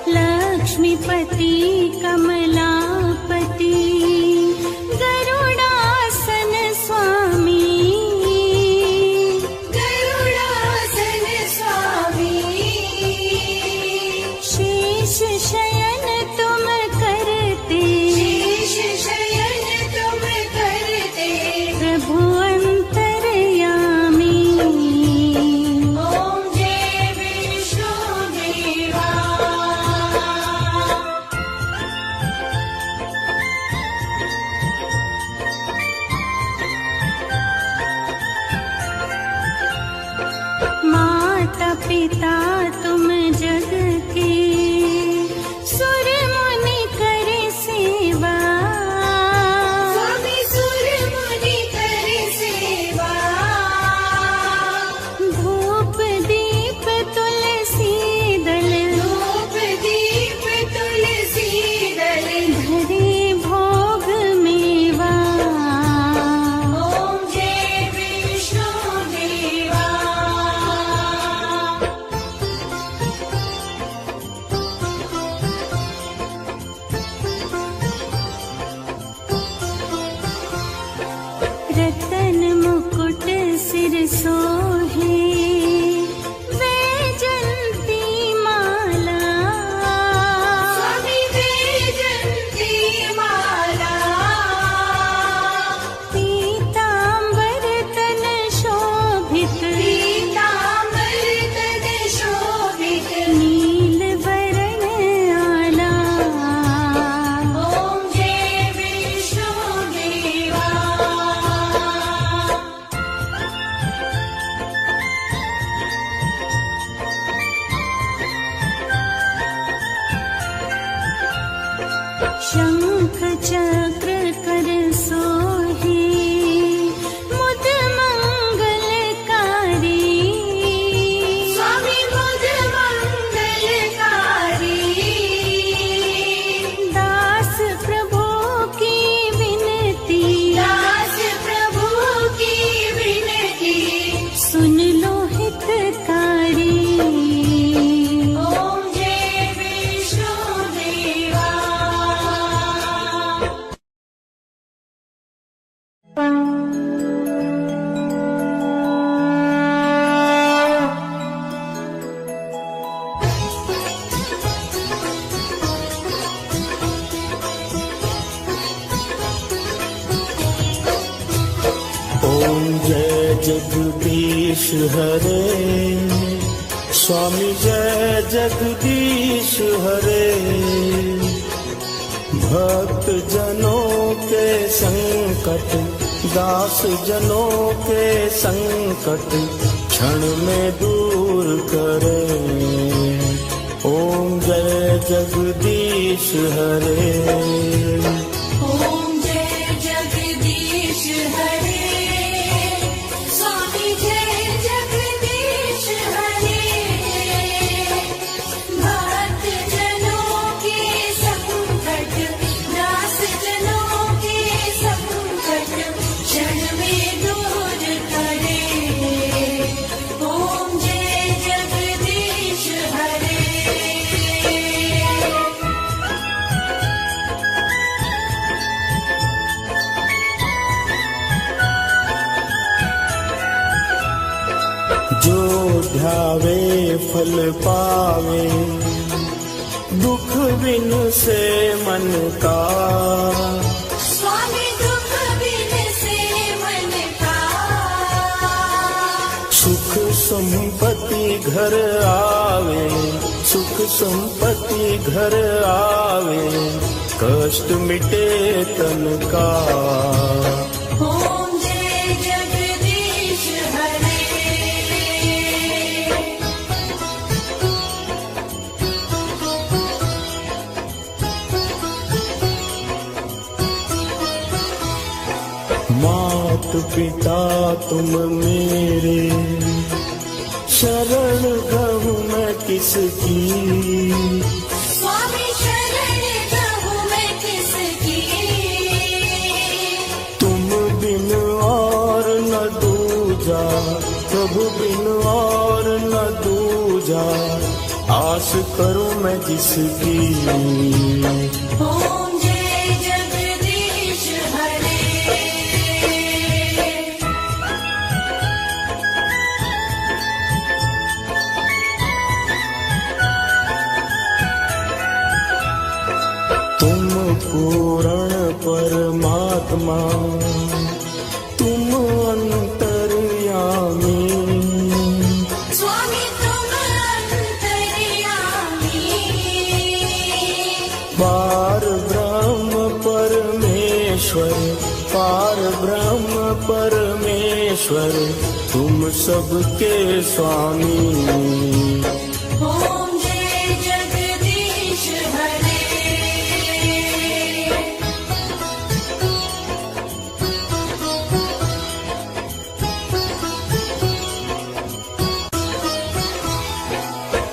लक्ष्मीपति कमलापति गरुडासन स्वामी, गरुडासन स्वामी, शेष शयन तुम करते, शेष शयन तुम करते, प्रभु अंतर्यामी। ओम जय विष्णुदेवा। माता पिता तुम जग के, सुर मुनि करे सेवा, स्वामी सुर मुनि करे सेवा, धूप दीप तुलसी दल, धूप दीप तुलसी दल, धरे भोग मेवा। ओम जय विष्णुदेवा। रतन मुकुट सिर सोहे, वैजंती माला, स्वामी वैजंती माला, पीतांबर तन शोभित, पीतांबर तन शोभित, नील वरण आला। ओम जय विष्णुदेवा। शंख चक्र कर सोहे, मुद मंगलकारी, स्वामी मुद मंगलकारी, दास प्रभु की विनती, दास प्रभु की विनती, सुन लो हितकारी। ओम जय विष्णुदेवा। ओम जय जगदीश हरे, स्वामी जय जगदीश हरे। भक्त जनों के संकट, दास जनों के संकट, क्षण में दूर करे। ओम जय जगदीश जगदीश हरे। ओम जय जगदीश हरे, स्वामी जय जगदीश हरे। भक्त जनों के संकट, दास जनों के संकट क्षण में दूर करे। ओम जय जगदीश हरे। जो ध्यावे फल पावे, दुख बिन से मन का। स्वामी दुख बिन से मन का। सुख संपत्ति घर आवे, सुख संपत्ति घर आवे, कष्ट मिटे तन का। ओम जय जगदीश हरे। मात पिता तुम मेरे, शरण गहूँ मैं किसकी। स्वामी शरण गहूँ मैं किसकी। तुम बिन और न दूजा, प्रभु बिन और न दूजा, आस करूं मैं जिसकी। ओम जय जगदीश हरे। तुम पूर्ण परमात्मा, तुम अंतर्यामी। स्वामी तुम अंतर्यामी। पार ब्रह्म परमेश्वर, पार ब्रह्म परमेश्वर, तुम सबके स्वामी। ओम जय जगदीश हरे।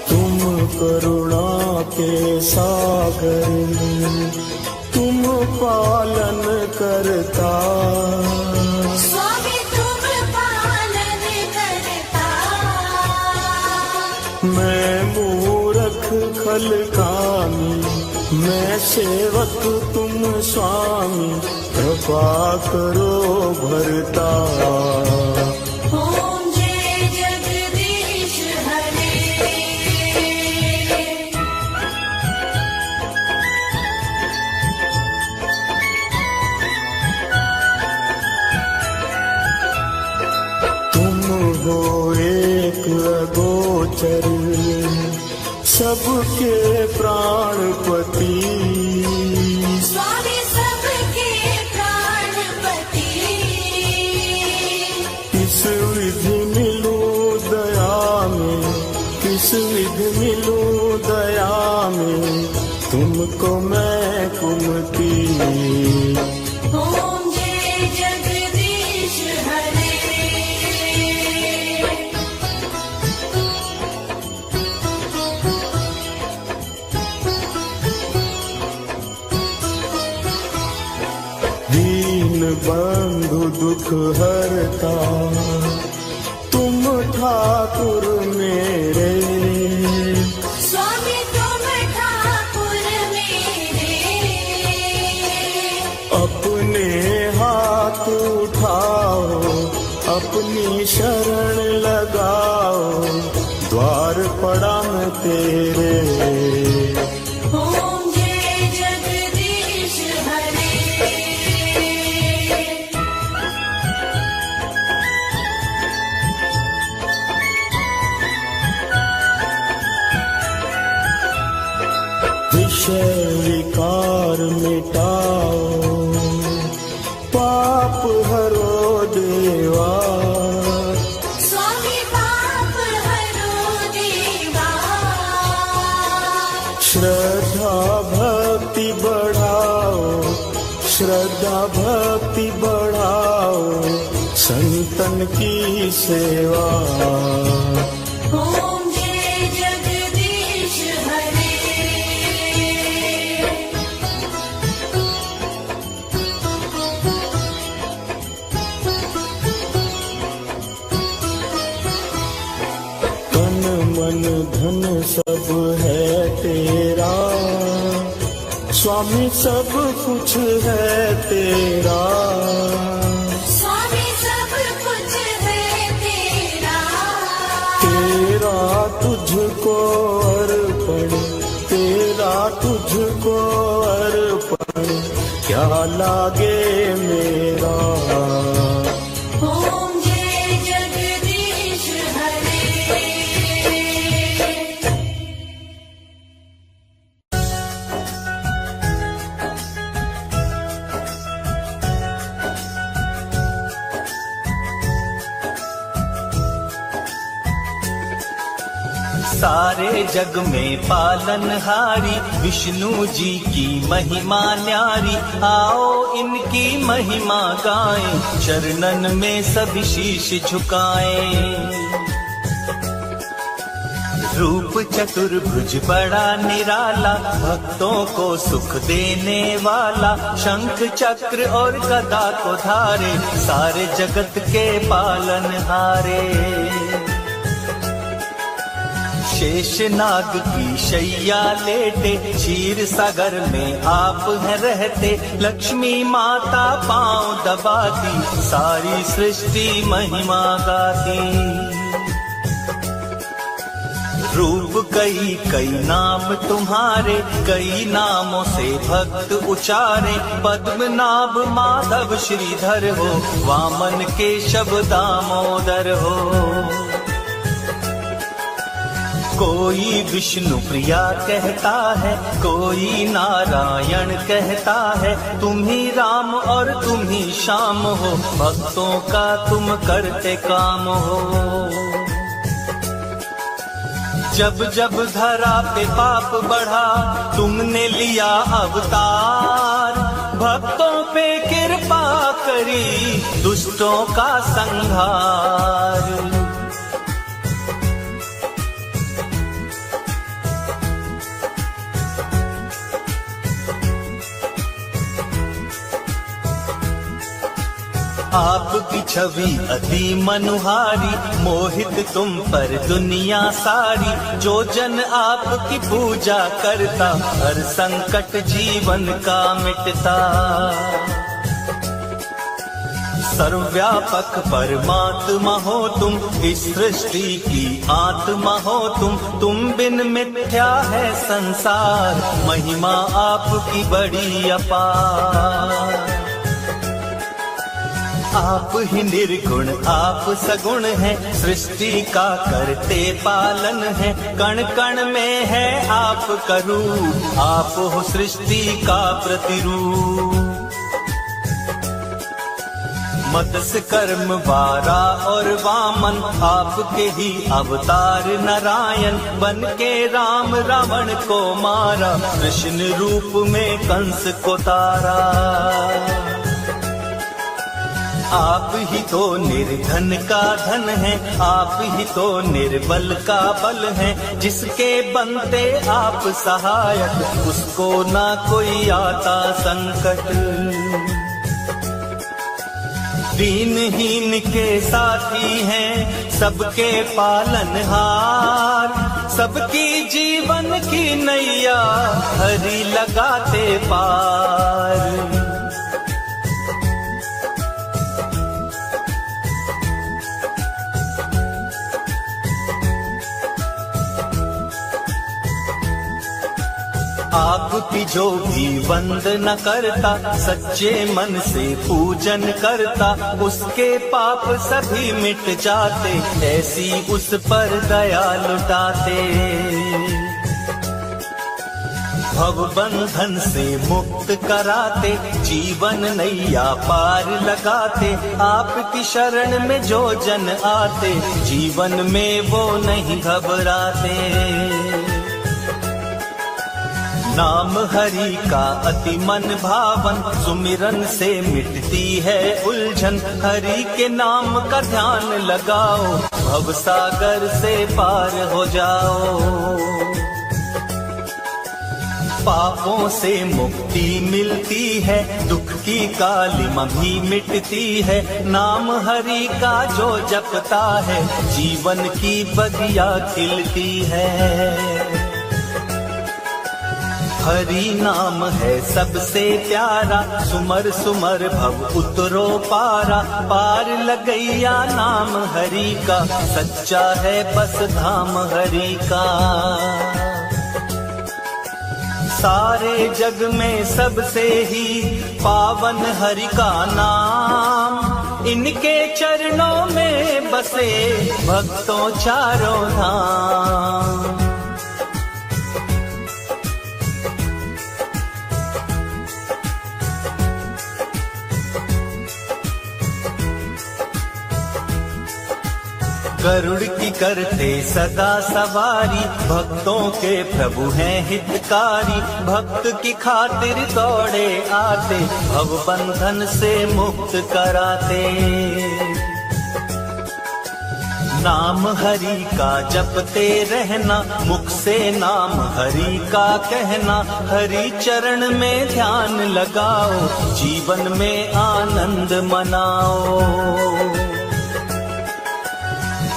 तुम करुणा के सागर, तुम पालन करता। स्वामी तुम पालन करता। मैं मूरख खल कामी, मैं सेवक तुम स्वामी, कृपा करो भरता। ओम जय जगदीश हरे। तुम हो एक अगोचर, सबके प्राणपति। स्वामी सबके प्राणपति। किस विधि मिलूं दया में, किस विधि मिलूं दया में, तुमको मैं कुमती। ओम जय जगदीश हरे। दीन बंधु दुख हरता, तुम ठाकुर मेरे। स्वामी तुम ठाकुर मेरे। अपने हाथ उठाओ, अपनी शरण लगाओ, द्वार पड़ा मैं तेरे। ओम जय जगदीश हरे। विषय विकार मिटाओ, पाप हरो देवा। स्वामी पाप हरो देवा। श्रद्धा भक्ति भक्ति बढ़ाओ, श्रद्धा भक्ति बढ़ाओ, संतन की सेवा। ओम जय जगदीश हरे। तन मन धन सब है तेरा, स्वामी सब कुछ है तेरा। स्वामी सब कुछ है तेरा। तेरा तुझको अर्पण, तेरा तुझको अर्पण, क्या लागे मेरा। ओम जय जगदीश हरे। सारे जग में पालनहारी विष्णु जी की महिमा न्यारी, आओ इनकी महिमा गाएं, चरणन में सभी शीश झुकाएं। रूप चतुर्भुज बड़ा निराला, भक्तों को सुख देने वाला, शंख चक्र और गदा को धारे, सारे जगत के पालनहारे। शेष नाग की शैया लेटे, क्षीर सागर में आप हैं रहते, लक्ष्मी माता पांव दबाती, सारी सृष्टि महिमा गाती। रूप कई कई नाम तुम्हारे, कई नामों से भक्त उचारे, पद्मनाभ माधव श्रीधर हो, वामन केशव दामोदर हो। कोई विष्णु प्रिया कहता है, कोई नारायण कहता है, तुम ही राम और तुम ही श्याम हो, भक्तों का तुम करते काम हो। जब जब धरा पे पाप बढ़ा, तुमने लिया अवतार, भक्तों पे कृपा करी, दुष्टों का संहार। आपकी छवि अति मनुहारी, मोहित तुम पर दुनिया सारी, जो जन आपकी पूजा करता, हर संकट जीवन का मिटता। सर्वव्यापक परमात्मा हो तुम, इस सृष्टि की आत्मा हो तुम बिन मिथ्या है संसार, महिमा आपकी बड़ी अपार। आप ही निर्गुण आप सगुण हैं, सृष्टि का करते पालन है, कण कण में है आपका रूप, आप हो सृष्टि का प्रतिरूप। मत्स्य कर्म वारा और वामन, आपके ही अवतार नारायण, बन के राम रावण को मारा, कृष्ण रूप में कंस को तारा। आप ही तो निर्धन का धन है, आप ही तो निर्बल का बल है, जिसके बनते आप सहायक, उसको ना कोई आता संकट। दीनहीन के साथी हैं, सबके पालनहार, सबकी जीवन की नैया हरि लगाते पार। आपकी जो भी वंदना करता, सच्चे मन से पूजन करता, उसके पाप सभी मिट जाते, ऐसी उस पर दया लुटाते। भव बंधन से मुक्त कराते, जीवन नैया पार लगाते, आपकी शरण में जो जन आते, जीवन में वो नहीं घबराते। नाम हरि का अति मन भावन, सुमिरन से मिटती है उलझन। हरि के नाम का ध्यान लगाओ, भव सागर से पार हो जाओ। पापों से मुक्ति मिलती है, दुख की कालिमा भी मिटती है। नाम हरि का जो जपता है, जीवन की बगिया खिलती है। हरि नाम है सबसे प्यारा, सुमर सुमर भव उतरो पारा। पार लगैया नाम हरि का, सच्चा है बस धाम हरि का। सारे जग में सबसे ही पावन हरि का नाम, इनके चरणों में बसे भक्तों चारों धाम। गरुड़ की करते सदा सवारी, भक्तों के प्रभु हैं हितकारी। भक्त की खातिर दौड़े आते, भव बंधन से मुक्त कराते। नाम हरि का जपते रहना, मुख से नाम हरि का कहना। हरि चरण में ध्यान लगाओ, जीवन में आनंद मनाओ।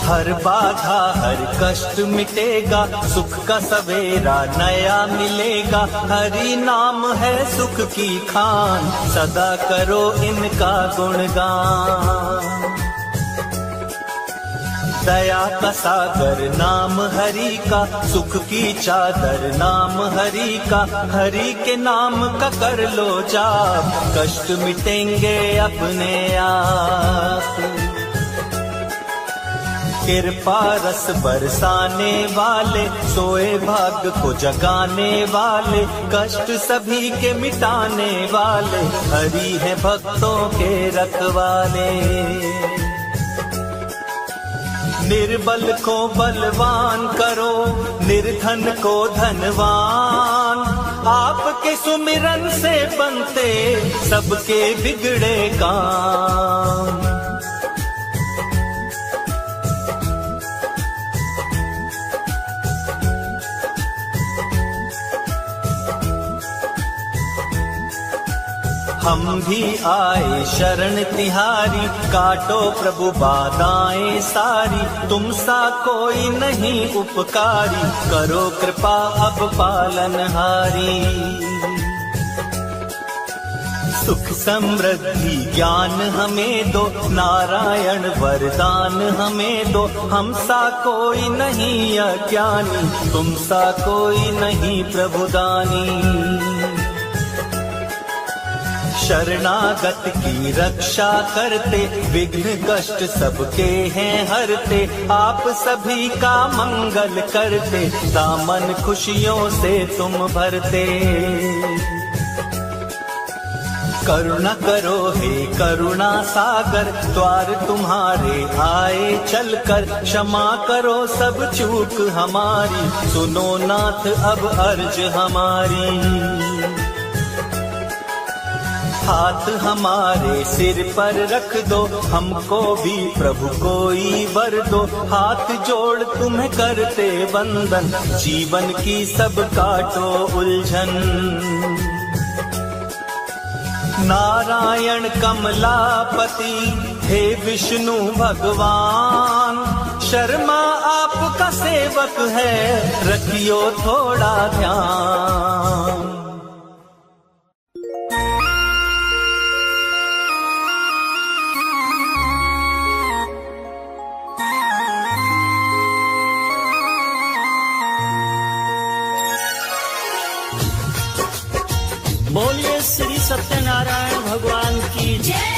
हर बाधा हर कष्ट मिटेगा, सुख का सवेरा नया मिलेगा। हरि नाम है सुख की खान, सदा करो इनका गुणगान। दया का सागर नाम हरि का, सुख की चादर नाम हरि का। हरि के नाम का कर लो जाप, कष्ट मिटेंगे अपने आप। कृपा रस बरसाने वाले, सोए भाग्य को जगाने वाले। कष्ट सभी के मिटाने वाले, हरि है भक्तों के रखवाले। निर्बल को बलवान करो, निर्धन को धनवान। आपके सुमिरन से बनते सबके बिगड़े काम। हम भी आए शरण तिहारी, काटो प्रभु बाधाएं सारी। तुम सा कोई नहीं उपकारी, करो कृपा अब पालनहारी। सुख समृद्धि ज्ञान हमें दो, नारायण वरदान हमें दो। हम सा कोई नहीं अज्ञानी, तुम सा कोई नहीं प्रभुदानी। शरणागत की रक्षा करते, विघ्न कष्ट सबके हैं हरते। आप सभी का मंगल करते, दामन खुशियों से तुम भरते। करुणा करो हे करुणा सागर, द्वार तुम्हारे आए चलकर। क्षमा करो सब चूक हमारी, सुनो नाथ अब अर्ज हमारी। हाथ हमारे सिर पर रख दो, हमको भी प्रभु कोई वर दो। हाथ जोड़ तुम्हें करते वंदन, जीवन की सब काटो उलझन। नारायण कमलापति हे विष्णु भगवान, शर्मा आपका सेवक है, रखियो थोड़ा ध्यान। बोलिए श्री सत्यनारायण भगवान की जय।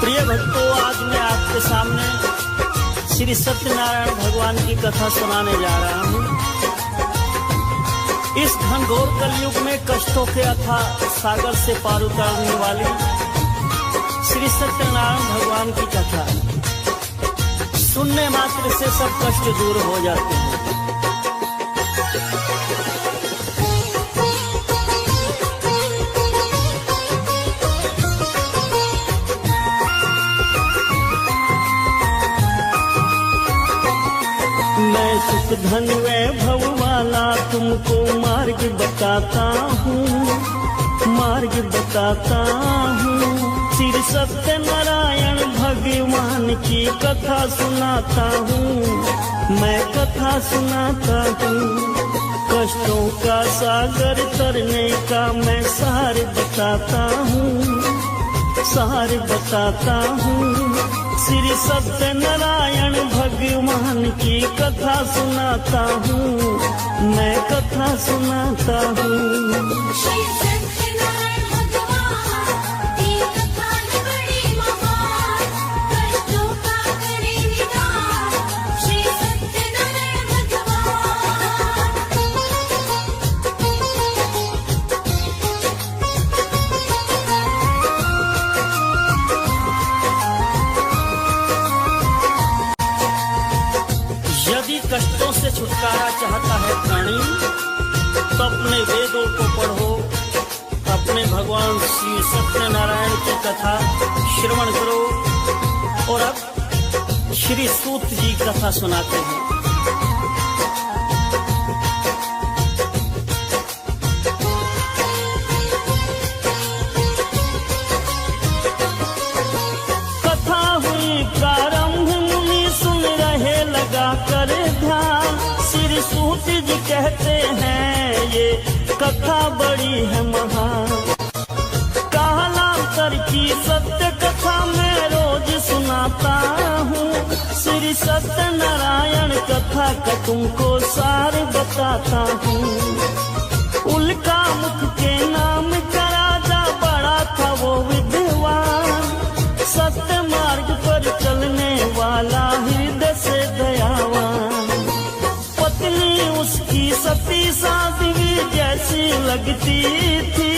प्रिय भक्तों, आज मैं आपके सामने श्री सत्यनारायण भगवान की कथा सुनाने जा रहा हूँ। इस घनघोर कलयुग में कष्टों के अथाह सागर से पार उतारने वाली श्री सत्यनारायण भगवान की कथा सुनने मात्र से सब कष्ट दूर हो जाते हैं। बहुत धन वैभव वाला तुमको मार्ग बताता हूँ, मार्ग बताता हूँ। श्री सत्यनारायण भगवान की कथा सुनाता हूँ, मैं कथा सुनाता हूँ। कष्टों का सागर तरने का मैं सार बताता हूँ, सार बताता हूँ। श्री सत्यनारायण भगवान की कथा सुनाता हूँ, मैं कथा सुनाता हूँ। श्री सत्यनारायण भगवान की कथा बड़ी महान, कष्टों का करे निदान। श्री सत्यनारायण यदि कष्टों से छुटकारा चाहता है प्राणी तो अपने वेदों को पढ़ो, अपने भगवान श्री सत्यनारायण की कथा श्रवण करो। और अब श्री सूत जी कथा सुनाते हैं। कथा हुई प्रारंभ, मुनि सुन रहे लगा कर ध्यान। श्री सूत जी कहते हैं ये कथा बड़ी है महान। कालांतर की सत्य कथा मैं रोज सुनाता हूँ। श्री सत्यनारायण कथा का तुमको सार बताता हूँ। उल्का मुख के नाम का राजा बड़ा था वो विद्वान, सत्य मार्ग पर चलने वाला हृदय से दयावान। पत्नी उसकी सती साध्वी जैसी लगती थी,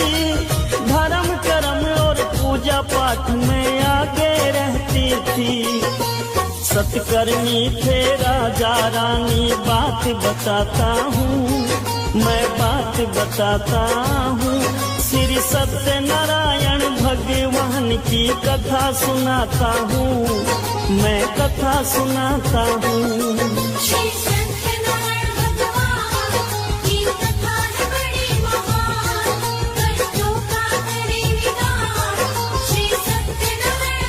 धर्म कर्म और पूजा पाठ में आगे रहती थी। सत्कर्मी थे राजा रानी, बात बताता हूँ, मैं बात बताता हूँ। श्री सत्यनारायण भगवान की कथा सुनाता हूँ, मैं कथा सुनाता हूँ। श्री सत्यनारायण भगवान की कथा बड़ी महान, कष्टों का करे निदान। श्री सत्यनारायण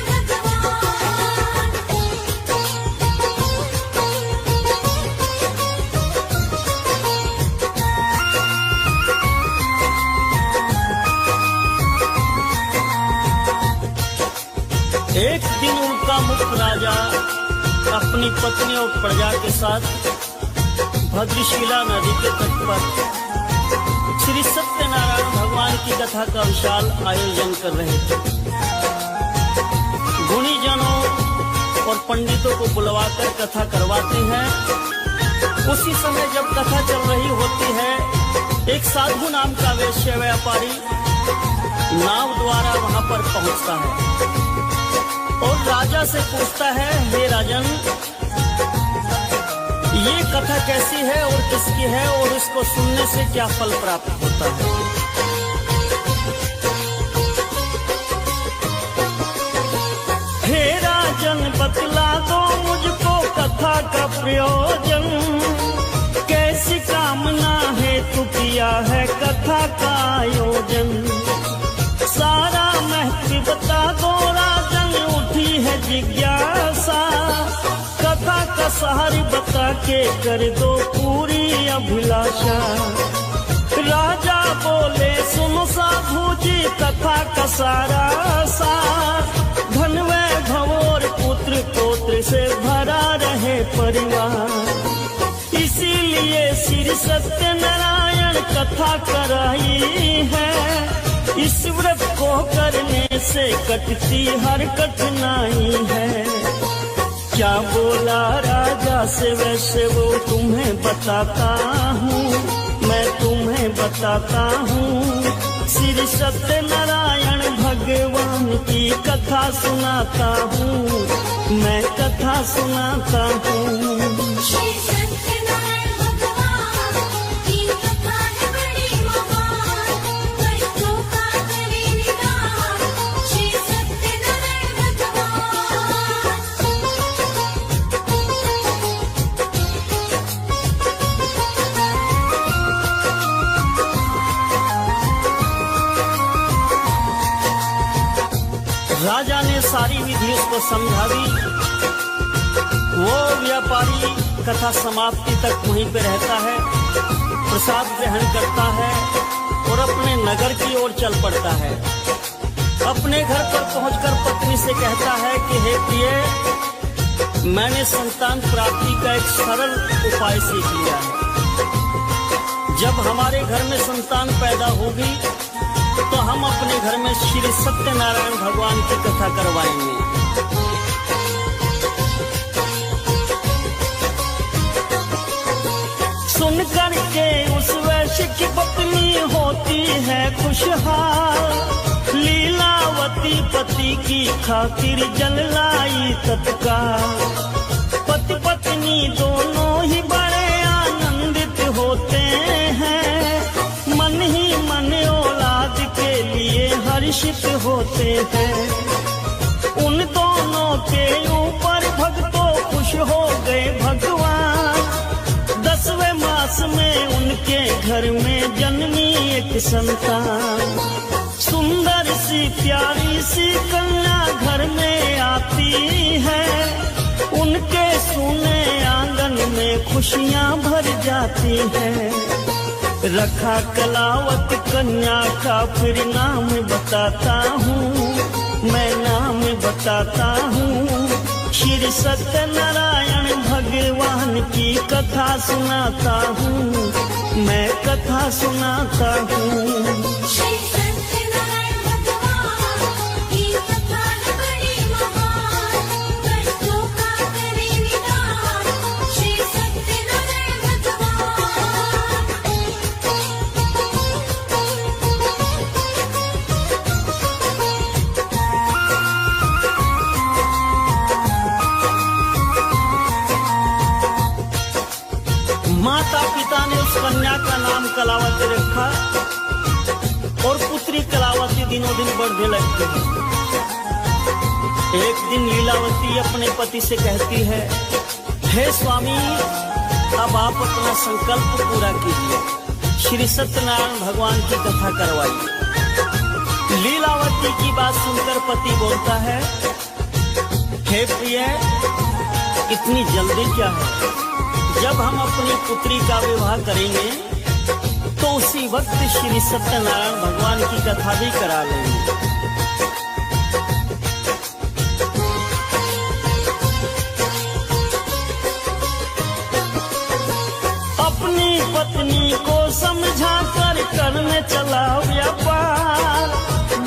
एक दिन उनका मुख राजा अपनी पत्नी और प्रजा के साथ भद्रशिला नदी के तट पर श्री सत्यनारायण भगवान की कथा का विशाल आयोजन कर रहे थे। गुणीजनों और पंडितों को बुलवाकर कथा करवाते हैं। उसी समय जब कथा चल रही होती है, एक साधु नाम का वैश्य व्यापारी नाव द्वारा वहां पर पहुंचता है और राजा से पूछता है, हे राजन, ये कथा कैसी है और किसकी है और इसको सुनने से क्या फल प्राप्त होता है? हे राजन, बतला दो मुझको कथा का प्रयोजन, कैसी कामना हेतु किया है कथा का आयोजन? सारा महत्व बता दो राजन, उठी है जिज्ञासा, कथा का सार बता के कर दो पूरी अभिलाषा। राजा बोले, सुनो साधु जी, कथा का सारा सार, धन वैभव और पुत्र पौत्र से भरा रहे परिवार। इसीलिए श्री सत्यनारायण कथा कराई है, इस व्रत को करने से कटती हर कठिनाई है। क्या बोला राजा से वैसे वो तुम्हें बताता हूँ, मैं तुम्हें बताता हूँ। श्री सत्यनारायण भगवान की कथा सुनाता हूँ, मैं कथा सुनाता हूँ। श्री सत्यनारायण भगवान की कथा बड़ी महान, कष्टों का करे निदान। श्री सत्यनारायण भगवान। सारी विधि उसको समझा दी। वो व्यापारी कथा समाप्ति तक वहीं पे रहता है, प्रसाद ग्रहण करता है और अपने नगर की ओर चल पड़ता है। अपने घर पर पहुंचकर पत्नी से कहता है कि हे प्रिय, मैंने संतान प्राप्ति का एक सरल उपाय सीख लिया है। जब हमारे घर में संतान पैदा होगी तो हम अपने घर में श्री सत्यनारायण भगवान की कथा करवाएंगे। सुन करके उस वैश्य की पत्नी होती है खुशहाल, लीलावती पति की खातिर जल लाई तत्काल। पति पत्नी दोनों ही बड़े आनंदित होते हैं, मन ही मन औलाद के लिए हर्षित होते हैं। उन दोनों के ऊपर भक्तों खुश हो गए भगवान। 10वें मास में उनके घर में जन्मी एक संतान। सुंदर सी प्यारी सी कन्या घर में आती है, उनके सोने आंगन में खुशियां भर जाती हैं। रखा कलावत कन्या का फिर नाम बताता हूँ, मैं नाम बताता हूँ। श्री सत्यनारायण भगवान की कथा सुनाता हूँ, मैं कथा सुनाता हूँ। श्री सत्यनारायण भगवान की कथा है बड़ी महान, कष्टों का करे निदान। श्री सत्यनारायण भगवान। माता पिता ने उस कन्या का नाम कलावती रखा और पुत्री कलावती दिनों दिन बढ़ने लगती है। एक दिन लीलावती अपने पति से कहती है, हे स्वामी, अब आप अपना संकल्प पूरा कीजिए, श्री सत्यनारायण भगवान की कथा करवाइए। लीलावती की बात सुनकर पति बोलता है, हे प्रिय, इतनी जल्दी क्या है? जब हम अपनी पुत्री का विवाह करेंगे तो उसी वक्त श्री सत्यनारायण भगवान की कथा भी करा लेंगे। अपनी पत्नी को समझा कर करने चला व्यापार।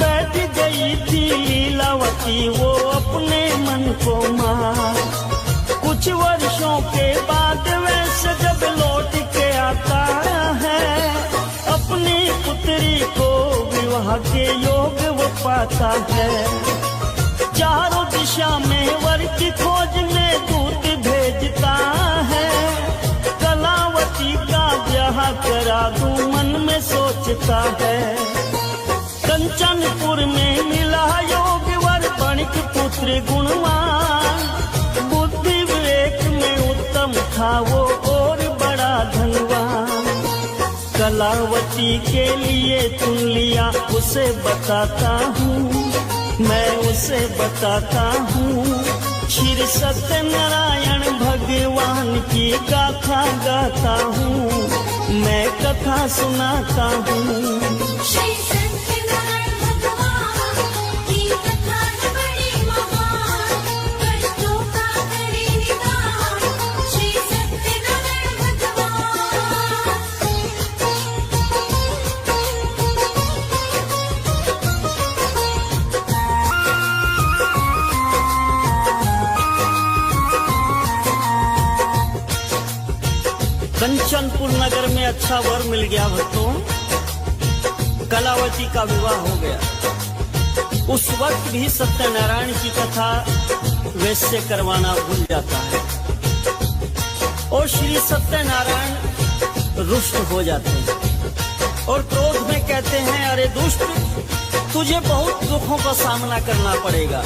बैठ गई थी लीलावती वो अपने मन को मार। कुछ वर्षों के बाद वैसे जब लौट के आता है, अपनी पुत्री को विवाह के योग वो पाता है। चारों दिशा में वर की खोज में दूत भेजता है, कलावती का ब्याह करा दूं मन में सोचता है। कंचनपुर में मिला योग वर बणिक पुत्र गुणवान। बुद्धि विवेक में उत्तम था वो और बड़ा धनवान। कलावती के लिए चुन लिया उसे बताता हूँ, मैं उसे बताता हूँ। श्री सत्यनारायण भगवान की गाथा गाता हूँ, मैं कथा सुनाता हूँ। श्री सत्यनारायण भगवान की कथा है बड़ी महान, कष्टों का करे निदान। श्री सत्यनारायण भगवान। कंचनपुर नगर में अच्छा वर मिल गया भक्तों, कलावती का विवाह हो गया। उस वक्त भी सत्यनारायण की कथा वैसे करवाना भूल जाता है और श्री सत्यनारायण रुष्ट हो जाते हैं और क्रोध में कहते हैं, अरे दुष्ट, तुझे बहुत दुखों का सामना करना पड़ेगा।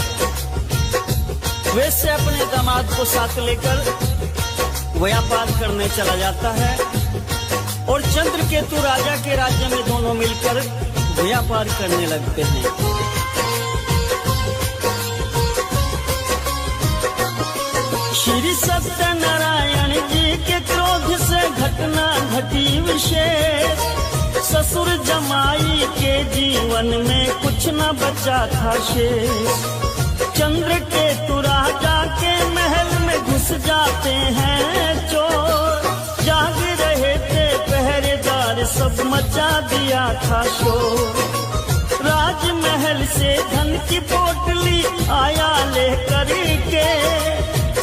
वैसे अपने दामाद को साथ लेकर व्यापार करने चला जाता है और चंद्रकेतु राजा के राज्य में दोनों मिलकर व्यापार करने लगते हैं। श्री सत्यनारायण जी के क्रोध से घटना घटी विशेष। ससुर जमाई के जीवन में कुछ न बचा था शेष। चंद्र केतु राजा के महल में घुस जाते हैं चोर। जाग रहे थे पहरेदार सब मचा दिया था शोर। राजमहल से धन की पोटली आया लेकर के।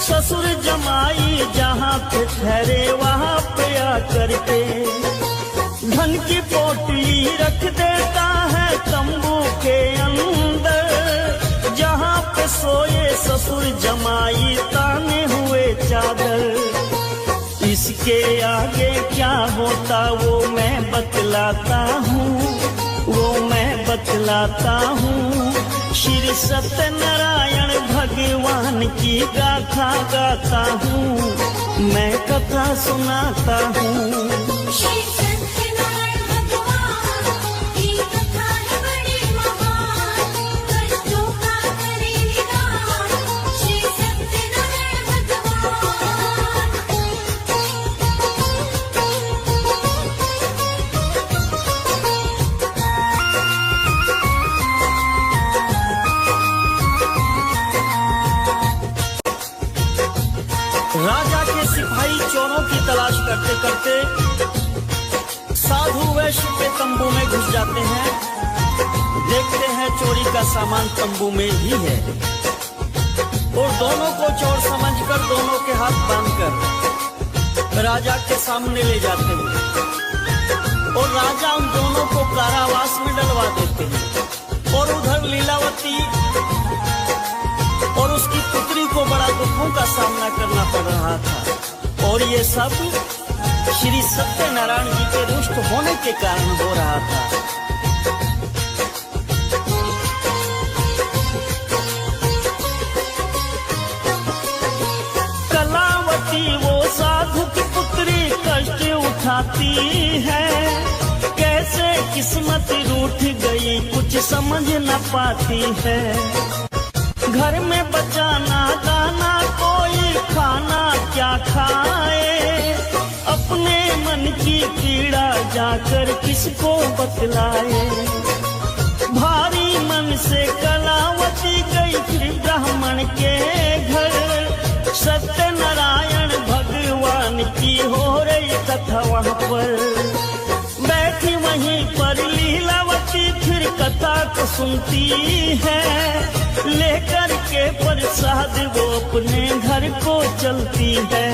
ससुर जमाई जहाँ पे ठहरे वहाँ पे आकर के धन की पोटली रख देता है तंबू के अंदर। जहाँ पे सोए ससुर जमाई ताने हुए चादर। इसके आगे क्या होता वो मैं बतलाता हूँ, वो मैं बतलाता हूँ। श्री सत्यनारायण भगवान की गाथा गाता हूँ, मैं कथा सुनाता हूँ। श्री सत्यनारायण भगवान की कथा है बड़ी महान। कष्टों का करे निदान श्री सत्यनारायण भगवान। राजा के सिपाही चोरों की तलाश करते करते साधु वैश्य के तंबू में घुस जाते हैं। देखते हैं चोरी का सामान तंबू में ही है और दोनों को चोर समझकर दोनों के हाथ बांधकर राजा के सामने ले जाते हैं और राजा उन दोनों को कारावास में डलवा देते हैं। और उधर लीलावती और उसकी पुत्री को बड़ा दुखों का सामना करना पड़ रहा था और ये सब श्री सत्यनारायण जी के रुष्ट होने के कारण हो रहा था। कलावती वो साधु की पुत्री कष्ट उठाती है। कैसे किस्मत रूठ गई कुछ समझ न पाती है। घर में बचाना दाना कोई खाना क्या खाए। अपने मन की पीड़ा जाकर किसको बतलाए। भारी मन से कलावती गई फिर ब्राह्मण के घर। सत्यनारायण भगवान की हो रही कथा वहाँ पर। बैठी वहीं पर लीलावती फिर कथा को सुनती है। लेकर के प्रसाद वो अपने घर को चलती है।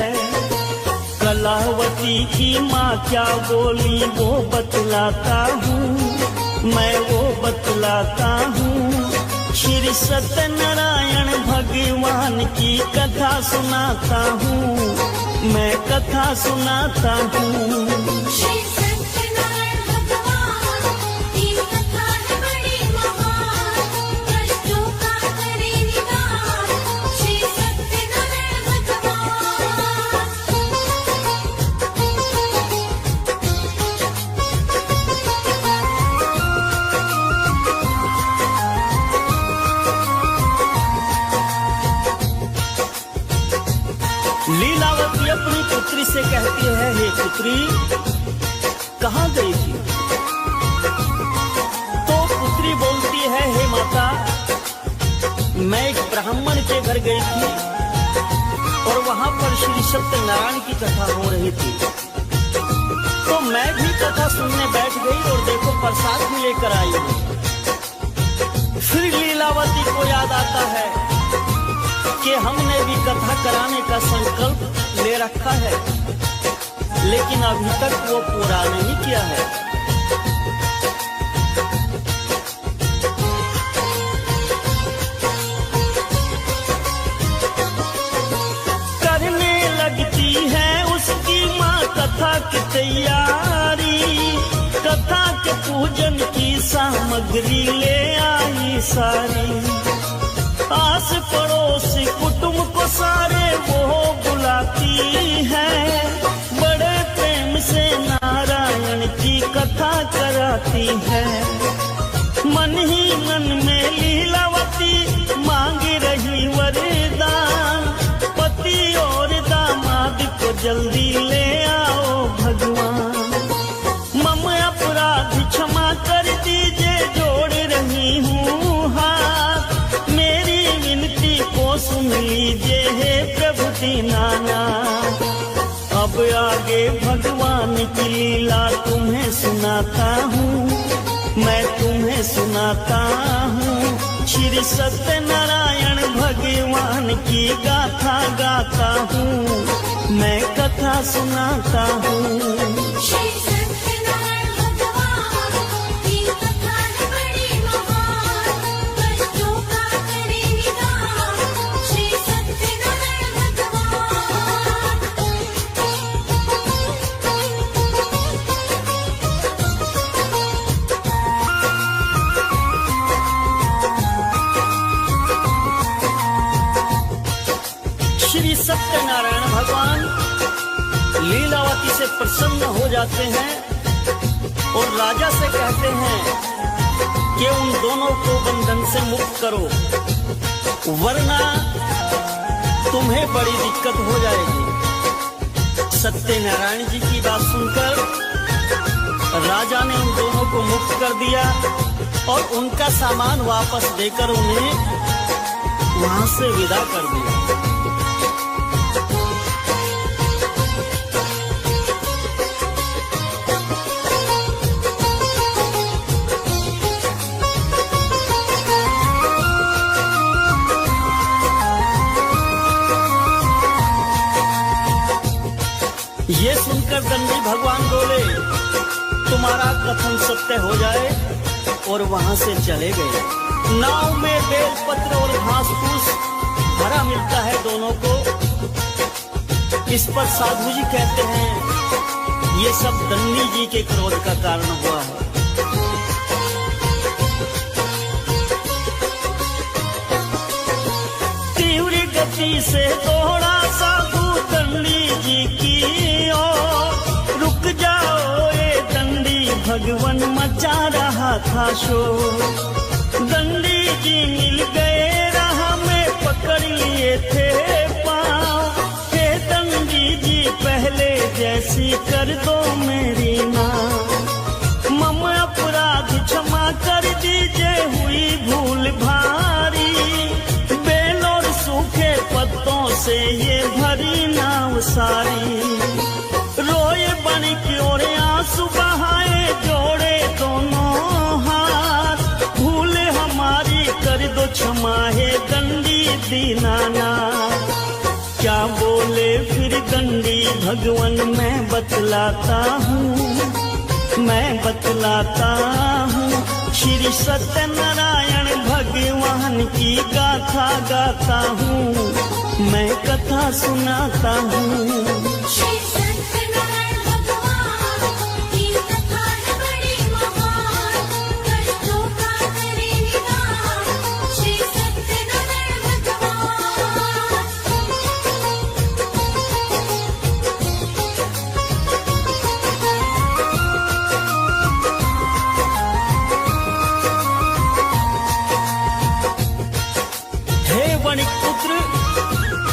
कलावती की माँ क्या बोली वो बतलाता हूँ, मैं वो बतलाता हूँ। श्री सत्यनारायण भगवान की कथा सुनाता हूँ, मैं कथा सुनाता हूँ। श्री सत्यनारायण भगवान की कथा है बड़ी महान। कष्टों का करे निदान श्री सत्यनारायण भगवान। लीलावती अपनी पुत्री से कहती है, हे पुत्री कहाँ गई थी? तो पुत्री बोलती है, हे माता मैं एक ब्राह्मण के घर गई थी और वहाँ पर श्री सत्यनारायण की कथा हो रही थी। तो मैं भी कथा सुनने बैठ गई और देखो प्रसाद भी लेकर आई हूँ। फिर लीलावती को याद आता है कि हमने भी कथा कराने का संकल्प ले रखा है, लेकिन अभी तक वो पूरा नहीं किया है। करने लगती है उसकी माँ कथा की तैयारी। कथा के पूजन की सामग्री ले आई सारी। आस पड़ोस कुटुंब को सारे वो बुलाती है। बड़े प्रेम से नारायण की कथा कराती है। मन ही मन में लीलावती मांग रही वरदान। पति जल्दी ले आओ भगवान। मम अपराध क्षमा कर दीजिए, जोड़ रही हूँ हाथ, मेरी विनती को सुन लीजिए हे प्रभु दीनानाथ। अब आगे भगवान की लीला तुम्हें सुनाता हूँ, मैं तुम्हें सुनाता हूँ। श्री सत्यनारायण भगवान की गाथा गाता हूँ, मैं कथा सुनाता हूँ। श्री सत्यनारायण भगवान की कथा है बड़ी महान, कष्टों का करे निदान श्री सत्यनारायण भगवान। श्री सत्यनारायण भगवान लीलावती से प्रसन्न हो जाते हैं और राजा से कहते हैं कि उन दोनों को बंधन से मुक्त करो, वरना तुम्हें बड़ी दिक्कत हो जाएगी। सत्यनारायण जी की बात सुनकर राजा ने उन दोनों को मुक्त कर दिया और उनका सामान वापस देकर उन्हें वहां से विदा कर दिया। ये सुनकर दंडी भगवान बोले, तुम्हारा कथन सत्य हो जाए, और वहां से चले गए। नाव में बेलपत्र और घास फूस भरा मिलता है दोनों को। इस पर साधु जी कहते हैं, ये सब दंडी जी के क्रोध का कारण हुआ है। तीव्र गति से दौड़ा साधु दंडी जी की ओर, रुक जाओ ये दंडी भगवान मचा रहा था शोर। दंडी जी मिल गए राह में, पकड़ लिए थे पाँव, हे दंडी जी पहले जैसी कर दो मेरी नाव। मम अपराध क्षमा कर दीजिए, हुई भूल भारी, बेल और सूखे पत्तों से ये भरी नाव सारी। रोए बन की ओर आंसू बहाए, जोड़े दोनों हाथ, भूल हमारी कर दो क्षमा है दंडी दीनानाथ। क्या बोले फिर दंडी भगवान मैं बतलाता हूँ, मैं बतलाता हूँ। श्री सत्यनारायण भगवान की गाथा गाता हूँ, मैं कथा सुनाता हूँ। श्री सत्यनारायण भगवान की कथा है बड़ी महान, कष्टों का करे निदान श्री सत्यनारायण भगवान। हे वणिक पुत्र,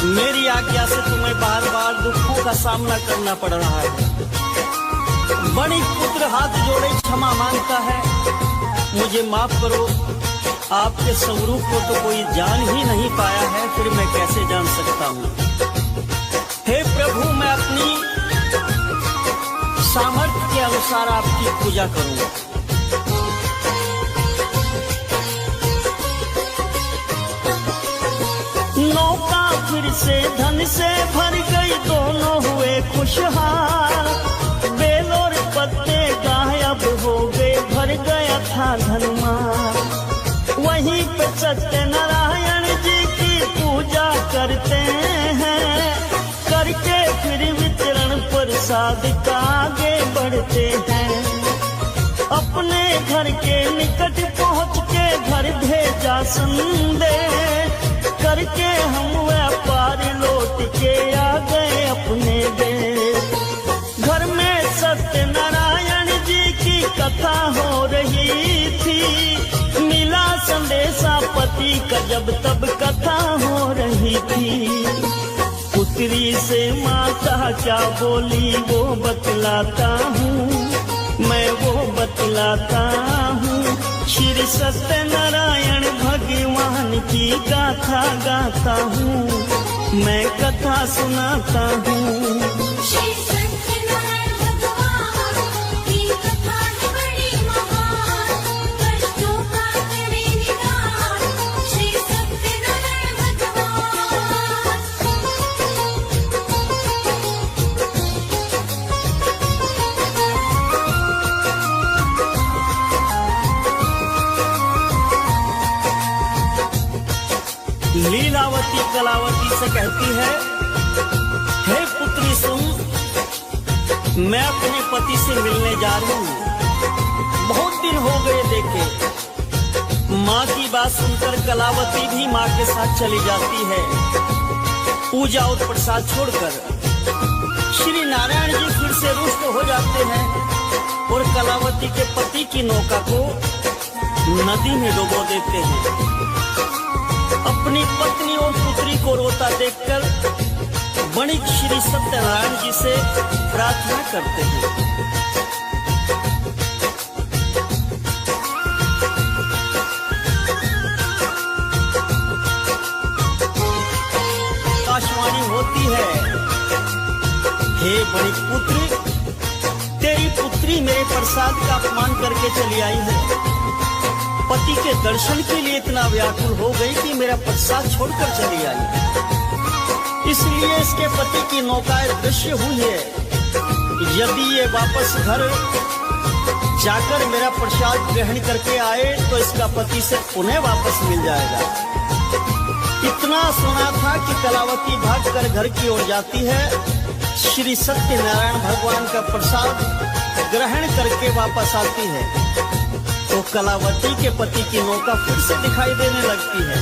मेरी आज्ञा से तुम्हें बार बार दुखों का सामना करना पड़ रहा है। वणिक पुत्र हाथ जोड़े क्षमा मांगता है, मुझे माफ करो। आपके स्वरूप को तो कोई जान ही नहीं पाया है, फिर मैं कैसे जान सकता हूँ। हे प्रभु, मैं अपनी सामर्थ्य के अनुसार आपकी पूजा करूंगा। नौका फिर से धन से भर गई, दोनों हुए खुशहाल। बेल और पत्ते गायब हो गए, भर गया था धनमाल। वहीं पे सत्यनारायण जी की पूजा करते हैं, करके फिर वितरण प्रसाद का आगे बढ़ते हैं। अपने घर के निकट पहुँच के घर भेजा संदेश, करके हम व्यापार लौट के आ गए अपने देश। घर में सत्यनारायण जी की कथा हो रही थी, मिला संदेशा पति का जब तब कथा हो रही थी। पुत्री से माता क्या बोली वो बतलाता हूँ, मैं वो बतलाता हूँ। श्री सत्यनारायण भगवान की गाथा गाता हूँ, मैं कथा सुनाता हूँ। श्री सत्यनारायण भगवान की कथा है बड़ी महान, कष्टों का करे निदान श्री सत्यनारायण भगवान। लीलावती कलावती से कहती है, हे पुत्री सुन, मैं अपने पति से मिलने जा रही हूँ, बहुत दिन हो गए देखे। माँ की बात सुनकर कलावती भी माँ के साथ चली जाती है, पूजा और प्रसाद छोड़कर। श्री नारायण जी फिर से रुष्ट हो जाते हैं और कलावती के पति की नौका को नदी में डुबो देते हैं। अपनी पत्नी और पुत्री को रोता देखकर वणिक श्री सत्यनारायण जी से प्रार्थना करते हैं। आकाशवाणी होती है, हे वणिक पुत्र, तेरी पुत्री मेरे प्रसाद का अपमान करके चली आई है। पति के दर्शन के लिए इतना व्याकुल हो गई कि मेरा प्रसाद छोड़कर चली आई, इसलिए इसके पति की नौका दृश्य हुई है। यदि ये वापस घर जाकर मेरा प्रसाद ग्रहण करके आए तो इसका पति से पुनः वापस मिल जाएगा। इतना सुना था कि कलावती भागकर घर की ओर जाती है, श्री सत्यनारायण भगवान का प्रसाद ग्रहण करके वापस आती है तो कलावती के पति की नौका फिर से दिखाई देने लगती है।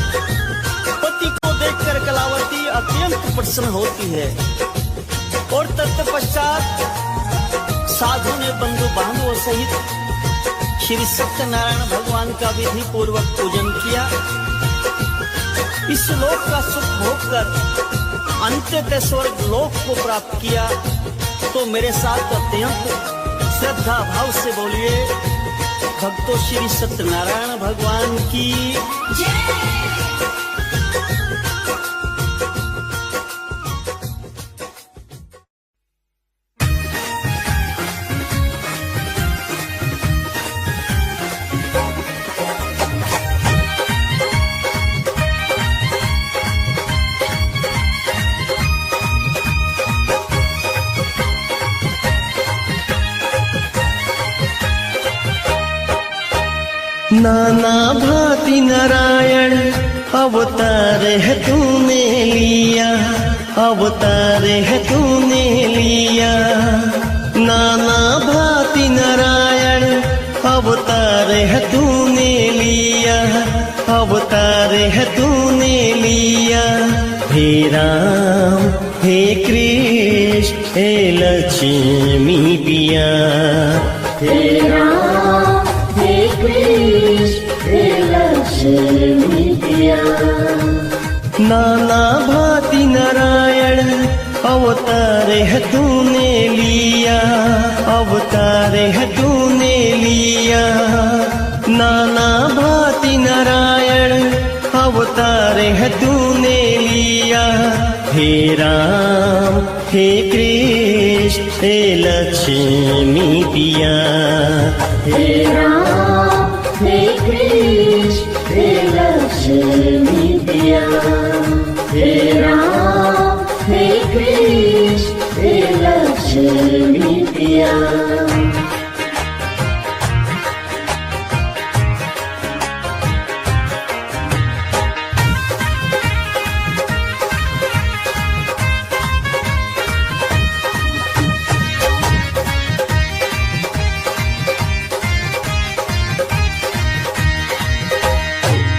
पति को देखकर कलावती अत्यंत प्रसन्न होती है और तत्पश्चात साधु ने बंधु बांधवों सहित श्री सत्यनारायण भगवान का विधि पूर्वक पूजन किया। इस लोक का सुख भोगकर अंततः स्वर्ग लोक को प्राप्त किया। तो मेरे साथ अत्यंत श्रद्धा भाव से बोलिए, भक्तों श्री सत्यनारायण भगवान की जय। नाना भांति नारायण अवतार है तूने लिया, अवतार है तूने लिया। नाना भांति नारायण अवतार है तूने लिया, अवतार है तूने लिया। हे राम हे कृष्ण हे लक्ष्मी पिया, हे राम हे कृष्ण हे लक्ष्मी पिया। नाना भांति नारायण अवतार है तूने लिया, अवतार है तूने लिया। नाना भांति नारायण अवतार है तूने लिया। हे राम हे कृष्ण हे लक्ष्मी पिया, हे राम हे कृष्ण हे लक्ष्मी पिया, हे राम हे कृष्ण हे लक्ष्मी पिया।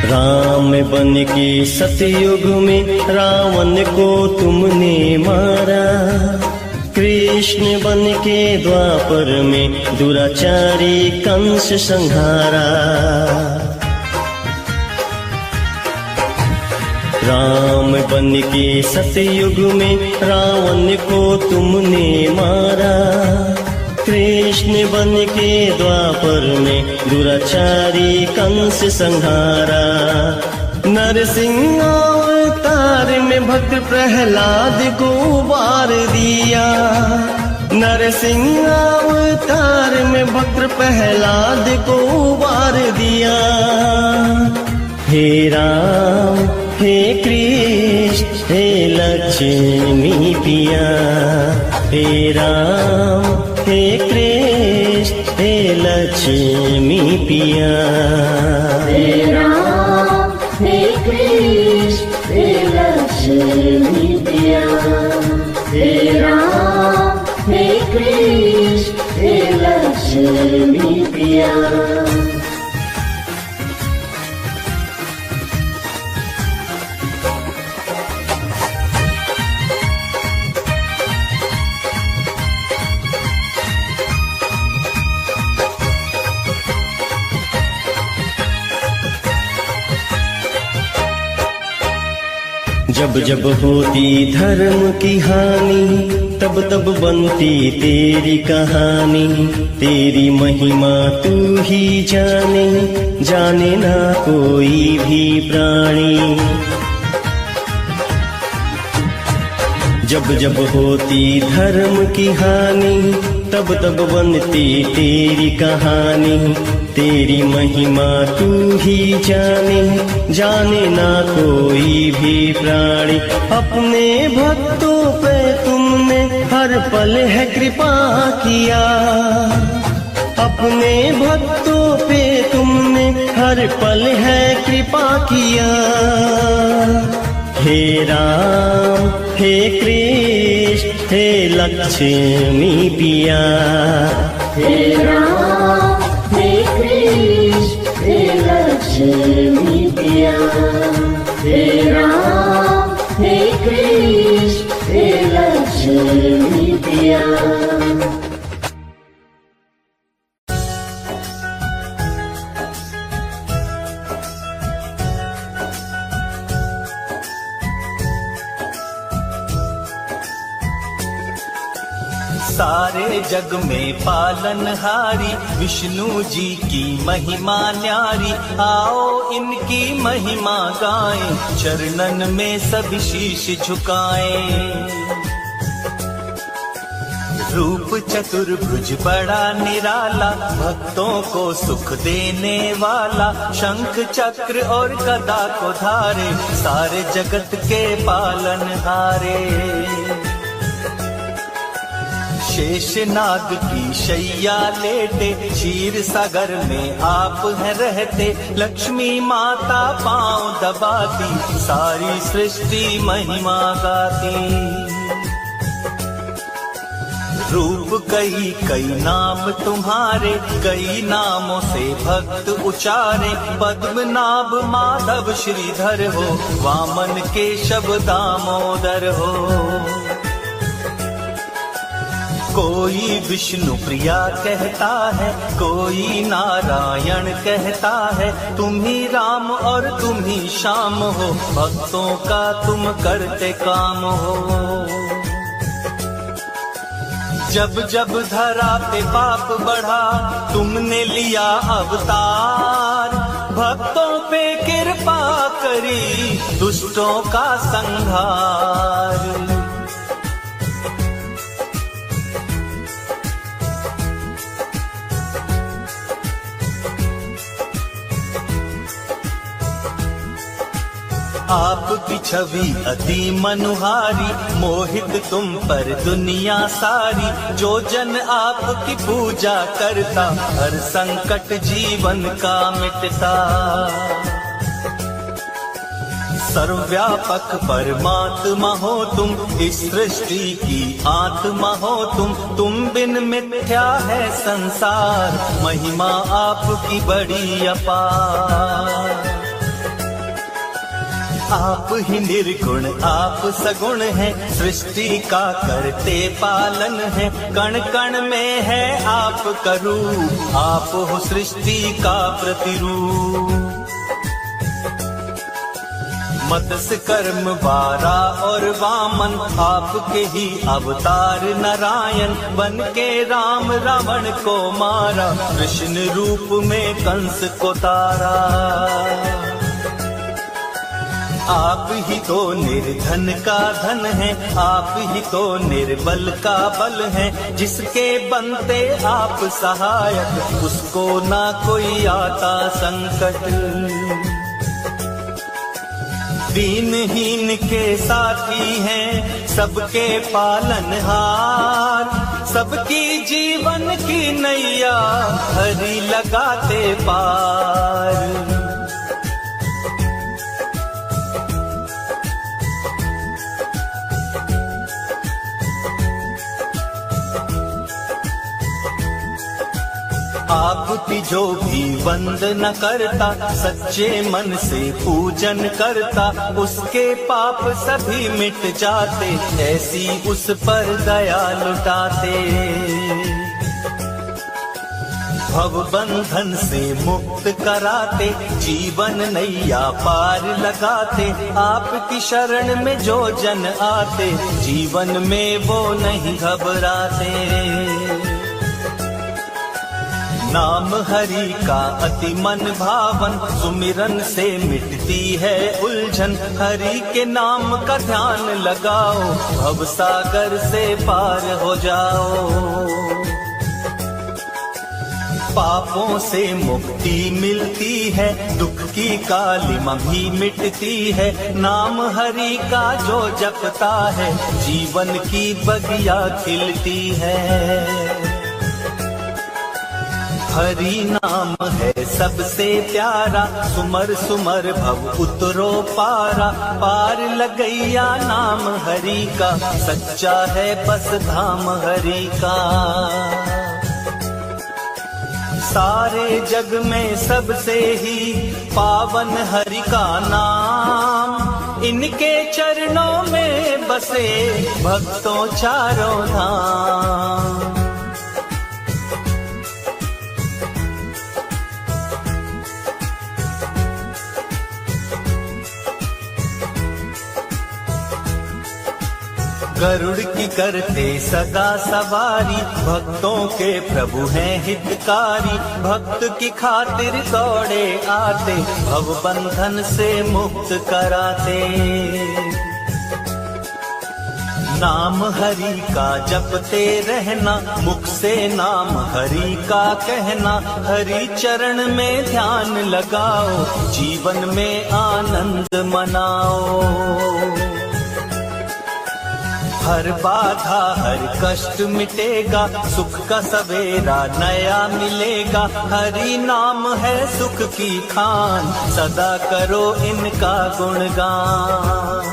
राम बन के सतयुग में रावण को तुमने मारा, कृष्ण बन के द्वापर में दुराचारी कंस संहारा। राम बन के सतयुग में रावण को तुमने मारा, कृष्ण बन के द्वापर में दुराचारी कंस संहारा, नरसिंह अवतार में भक्त प्रहलाद को वार दिया, नरसिंह अवतार में भक्त प्रहलाद को वार दिया। हे राम हे कृष्ण हे लक्ष्मी पिया, हे राम हे कृष्ण हे लक्ष्मी पिया, हे राम हे कृष्ण हे लक्ष्मी पिया, हे राम हे कृष्ण हे लक्ष्मी पिया। जब जब होती धर्म की हानि, तब तब बनती तेरी कहानी, तेरी महिमा तू ही जाने, जाने ना कोई भी प्राणी। जब जब होती धर्म की हानि, तब तब बनती तेरी कहानी, तेरी महिमा तू ही जाने, जाने ना कोई भी प्राणी। अपने भक्तों पे तुमने हर पल है कृपा किया, अपने भक्तों पे तुमने हर पल है कृपा किया। हे राम हे कृष्ण हे लक्ष्मी पिया, हे राम हे कृष्ण हे लक्ष्मी पिया, हे राम हे कृष्ण हे लक्ष्मी पिया। सारे जग में पालनहारी विष्णु जी की महिमा न्यारी, आओ इनकी महिमा गाएं, चरणन में सब शीश झुकाएं। रूप चतुर्भुज बड़ा निराला, भक्तों को सुख देने वाला, शंख चक्र और गदा को धारे, सारे जगत के पालनहारे। शेष नाग की शैया लेटे, क्षीर सागर में आप हैं रहते, लक्ष्मी माता पांव दबाती, सारी सृष्टि महिमा गाती। रूप कई कई नाम तुम्हारे, कई नामों से भक्त उचारे, पद्मनाभ माधव श्रीधर हो, वामन केशव दामोदर हो। कोई विष्णु प्रिया कहता है, कोई नारायण कहता है, तुम ही राम और तुम ही श्याम हो, भक्तों का तुम करते काम हो। जब जब धरा पे पाप बढ़ा, तुमने लिया अवतार, भक्तों पे कृपा करी, दुष्टों का संहार। आपकी छवि अति मनुहारी, मोहित तुम पर दुनिया सारी, जो जन आपकी पूजा करता, हर संकट जीवन का मिटता। सर्वव्यापक परमात्मा हो तुम, इस सृष्टि की आत्मा हो तुम बिन मिथ्या है संसार, महिमा आपकी बड़ी अपार। आप ही निर्गुण आप सगुण हैं, सृष्टि का करते पालन है, कण कण में है आपका रूप, आप हो सृष्टि का प्रतिरूप। मत्स्य कर्म वारा और वामन, आपके ही अवतार नारायण। बन के राम रावण को मारा, कृष्ण रूप में कंस को तारा। आप ही तो निर्धन का धन है, आप ही तो निर्बल का बल है। जिसके बनते आप सहायक, उसको ना कोई आता संकट। दीनहीन के साथी हैं, सबके पालनहार। सबकी जीवन की नैया, हरि लगाते पार। आपकी जो भी वंदना करता, सच्चे मन से पूजन करता, उसके पाप सभी मिट जाते। ऐसी उस पर दया लुटाते। भव बंधन से मुक्त कराते, जीवन नैया पार लगाते। आपकी शरण में जो जन आते, जीवन में वो नहीं घबराते। नाम हरि का अति मन भावन, सुमिरन से मिटती है उलझन। हरि के नाम का ध्यान लगाओ, भव सागर से पार हो जाओ। पापों से मुक्ति मिलती है, दुख की कालिमा भी मिटती है। नाम हरि का जो जपता है, जीवन की बगिया खिलती है। हरि नाम है सबसे प्यारा, सुमर सुमर भव उतरो पारा। पार लगैया नाम हरि का, सच्चा है बस धाम हरि का। सारे जग में सबसे ही पावन हरि का नाम। इनके चरणों में बसे भक्तों चारों धाम। गरुड़ की करते सदा सवारी, भक्तों के प्रभु हैं हितकारी। भक्त की खातिर दौड़े आते, भव बंधन से मुक्त कराते। नाम हरि का जपते रहना, मुख से नाम हरि का कहना। हरि चरण में ध्यान लगाओ, जीवन में आनंद मनाओ। हर बाधा हर कष्ट मिटेगा, सुख का सवेरा नया मिलेगा। हरि नाम है सुख की खान, सदा करो इनका गुणगान।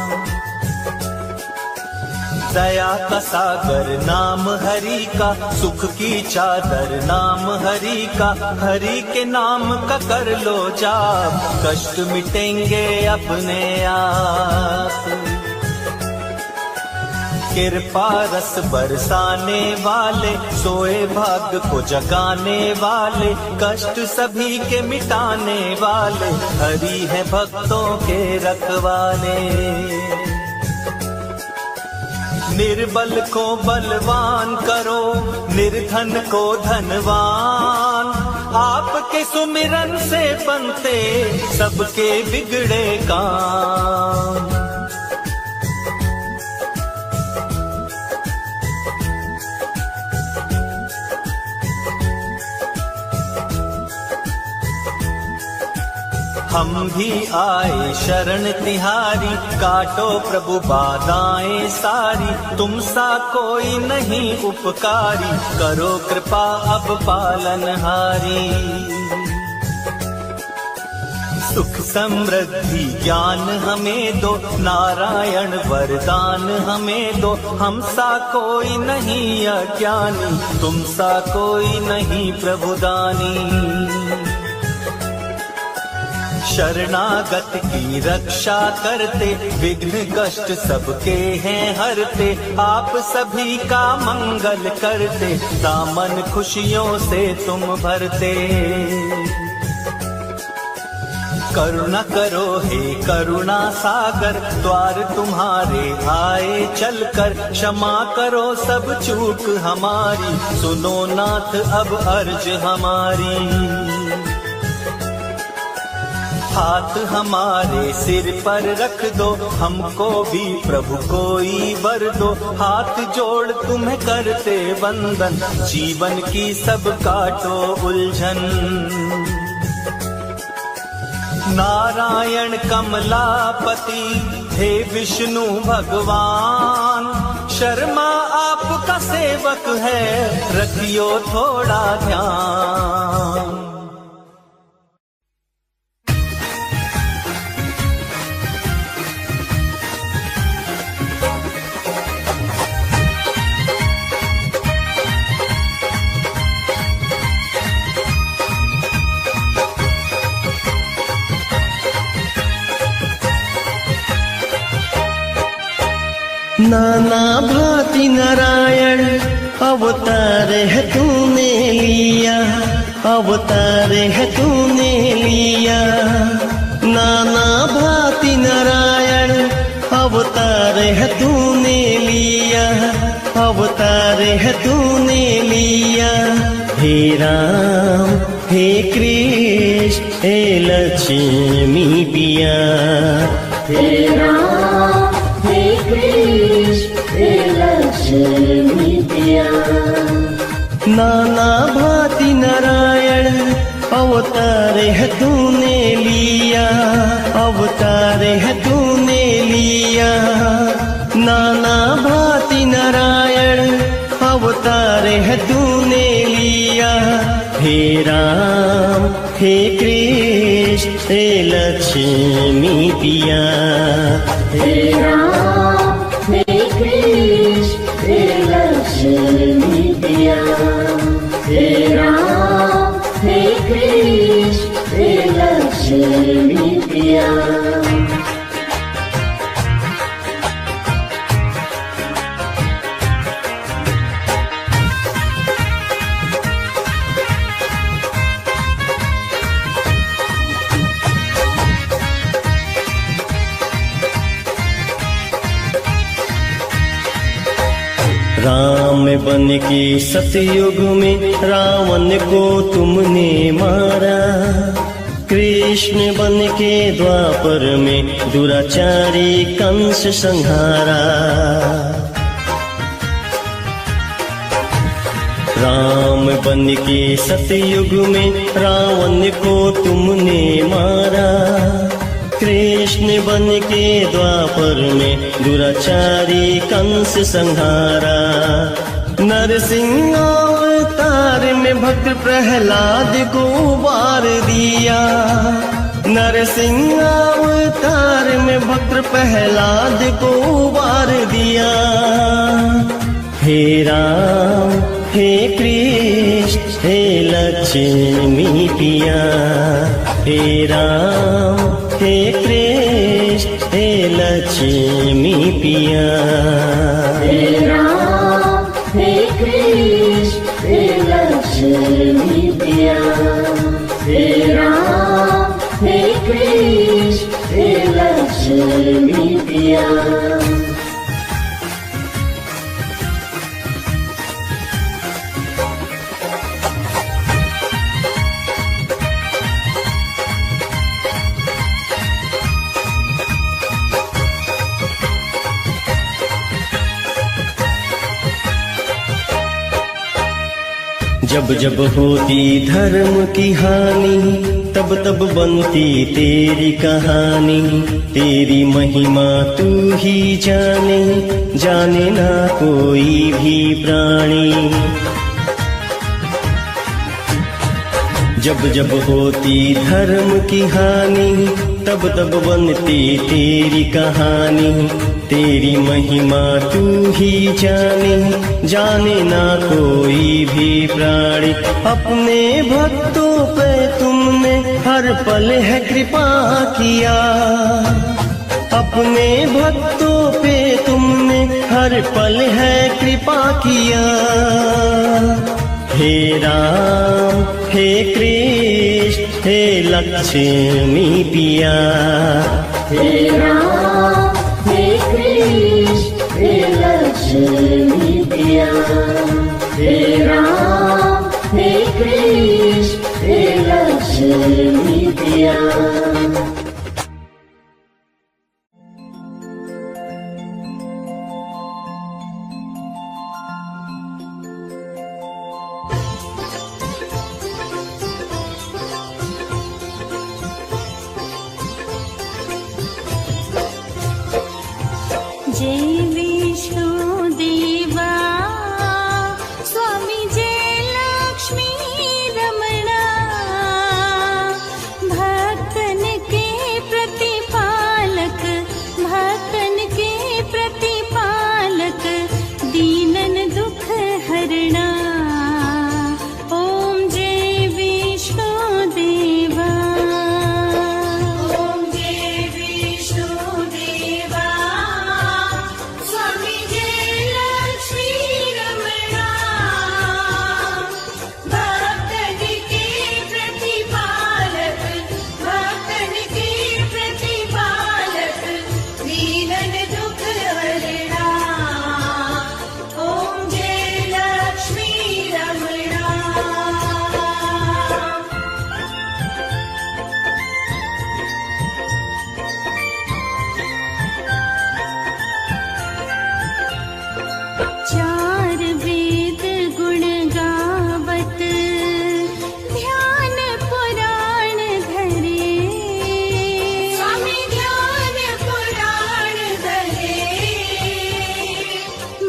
दया का सागर नाम हरि का, सुख की चादर नाम हरि का। हरि के नाम का कर लो जाप, कष्ट मिटेंगे अपने आप। कृपा रस बरसाने वाले, सोए भाग्य को जगाने वाले। कष्ट सभी के मिटाने वाले, हरि है भक्तों के रखवाले। निर्बल को बलवान करो, निर्धन को धनवान। आपके सुमिरन से बनते सबके बिगड़े काम। हम भी आए शरण तिहारी, काटो प्रभु बाधाएं सारी। तुम सा कोई नहीं उपकारी, करो कृपा अब पालनहारी। सुख समृद्धि ज्ञान हमें दो, नारायण वरदान हमें दो। हम सा कोई नहीं अज्ञानी, तुम सा कोई नहीं प्रभुदानी। शरणागत की रक्षा करते, विघ्न कष्ट सबके हैं हरते। आप सभी का मंगल करते, दामन खुशियों से तुम भरते। करुणा करो हे करुणा सागर, द्वार तुम्हारे आए चलकर, क्षमा करो सब चूक हमारी, सुनो नाथ अब अर्ज हमारी। हाथ हमारे सिर पर रख दो, हमको भी प्रभु कोई वर दो, हाथ जोड़ तुम्हें करते वंदन, जीवन की सब काटो उलझन। नारायण कमलापति हे विष्णु भगवान, शर्मा आपका सेवक है, रखियो थोड़ा ध्यान। नाना भांति नारायण अवतार है तूने लिया, अवतार है तूने लिया। नाना भांति नारायण अवतार है तूने लिया, अवतार है तूने लिया। हे राम हे कृष्ण हे लक्ष्मी पिया, हे राम हे कृष्ण हे लक्ष्मी पिया। नाना भांति नारायण अवतार है तूने लिया, अवतार है तूने लिया। नाना भांति नारायण अवतार है तूने लिया। हे राम हे कृष्ण हे लक्ष्मी पिया, हे राम हे कृष्ण हे लक्ष्मी पिया। हे राम हे कृष्ण हे लक्ष्मी पिया। राम बन के सतयुग में रावण को तुमने मारा, कृष्ण बन के द्वापर में दुराचारी कंस संहारा। राम बन के सतयुग में रावण को तुमने मारा, कृष्ण बन के द्वापर में दुराचारी कंस संहारा। नरसिंह अवतार में भक्त प्रहलाद को वार दिया, नरसिंह अवतार में भक्त प्रहलाद को वार दिया। हे राम हे कृष्ण हे लक्ष्मी पिया, हे राम हे कृष्ण हे लक्ष्मी पिया। हे राम हे कृष्ण हे लक्ष्मी पिया। हे राम हे कृष्ण हे लक्ष्मी पिया। जब जब होती धर्म की हानि, तब तब बनती तेरी कहानी। तेरी महिमा तू ही जाने, जाने ना कोई भी प्राणी। जब जब होती धर्म की हानि, तब तब बनती तेरी कहानी। तेरी महिमा तू ही जाने, जाने ना कोई भी प्राणी। अपने भक्तों पे तुमने हर पल है कृपा किया, अपने भक्तों पे तुमने हर पल है कृपा किया। हे राम हे कृष्ण हे लक्ष्मी पिया। हे राम हे कृष्ण हे लक्ष्मी पिया। हे राम हे कृष्ण हे लक्ष्मी पिया। जय विष्णु देवा स्वामी जय लक्ष्मी रमणा। भक्तन के प्रतिपालक भक्तन के प्रतिपालक दीनन दुख हरणा। ओम जय विष्णु देवा। ओम जय विष्णु देवा स्वामी जय लक्ष्मी रमणा। भक्तन के प्रतिपालक भक्तन के प्रतिपालक दीनन दुख हरणा। ओम जय लक्ष्मी रमणा। चार वेद गुण गावत ध्यान पुराण धरे। स्वामी ध्यान पुराण धरे।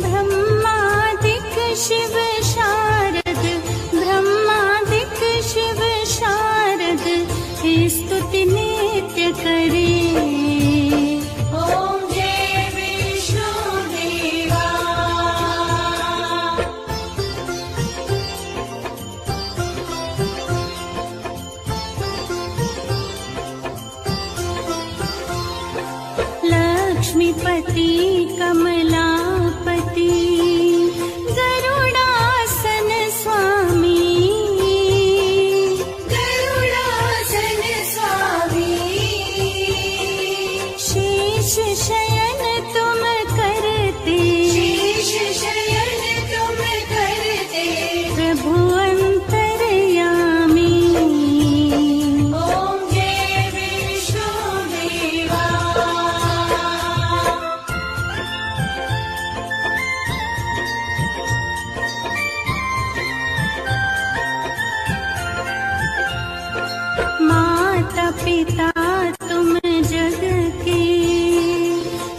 ब्रह्मादिक शिव शारद ब्रह्मादिक शिव शारद स्तुति नित्य करे। ओम जय विष्णु देवा। लक्ष्मीपति कमलापति गरुडासन स्वामी। गरुडासन स्वामी। शेष शयन तुम करते शेष शयन तुम करते प्रभु अंतर्यामी। ओम जय विष्णु देवा। माता पिता तुम जग के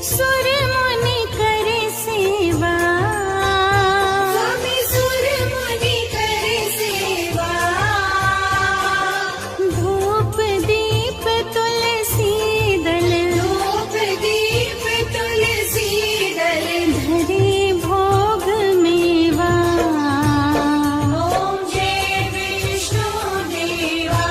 सुर मुनि करे सेवा। स्वामी सुर मुनि करे सेवा। धूप दीप तुलसी दल धूप दीप तुलसी दल धरे भोग मेवा। ओम जय विष्णु देवा।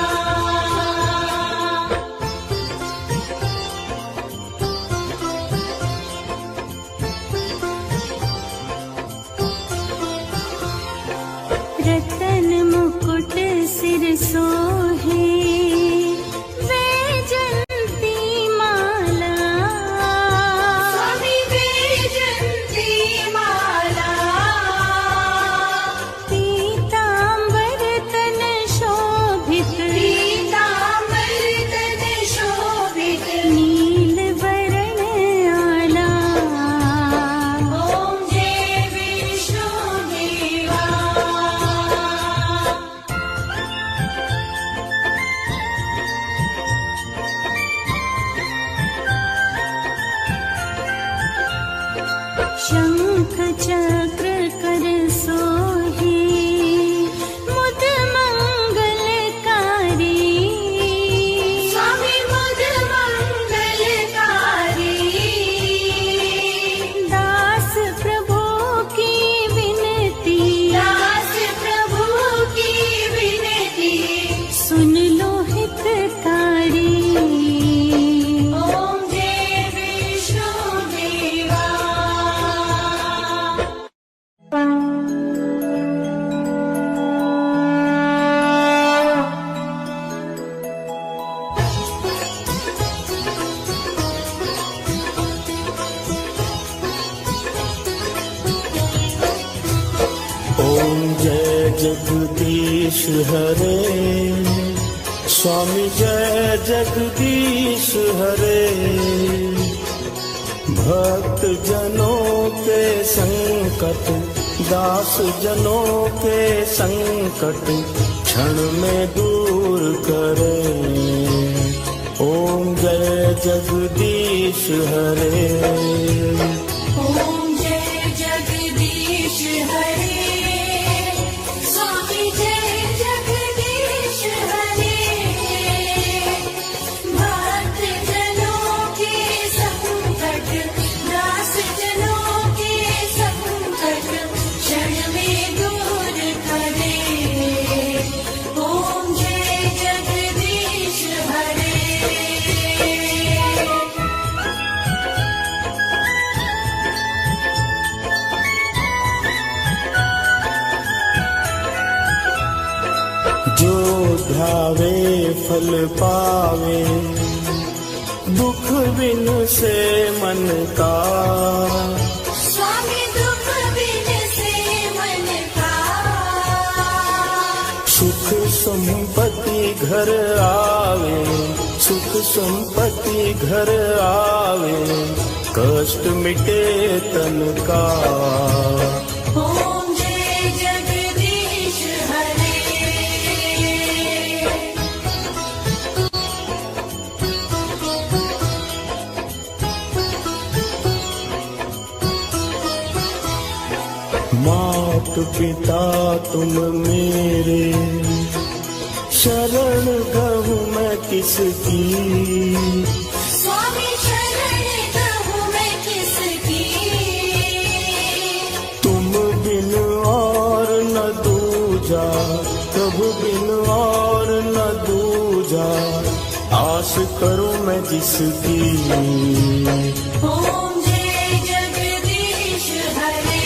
स्वामी जय जगदीश हरे। भक्त जनों के संकट, दास जनों के संकट क्षण में दूर करे। ओम जय जगदीश हरे। ओम जय जगदीश हरे। स्वामी जय जगदीश हरे। भक्त जनों के संकट, दास जनों के संकट क्षण में दूर करे। ओम जय जगदीश हरे। जो ध्यावे फल पावे, दुख बिन से मन का। स्वामी दुख बिन से मन का। सुख संपत्ति घर आवे, सुख संपत्ति घर आवे, कष्ट मिटे तन का। ओम जय जगदीश हरे। मात पिता तुम मेरे, शरण गहूँ मैं किसकी। स्वामी शरण कहूँ मैं किसकी। तुम बिन और न दूजा, प्रभु बिन और न दूजा, आस करूं मैं जिसकी। ओम जय जगदीश हरे।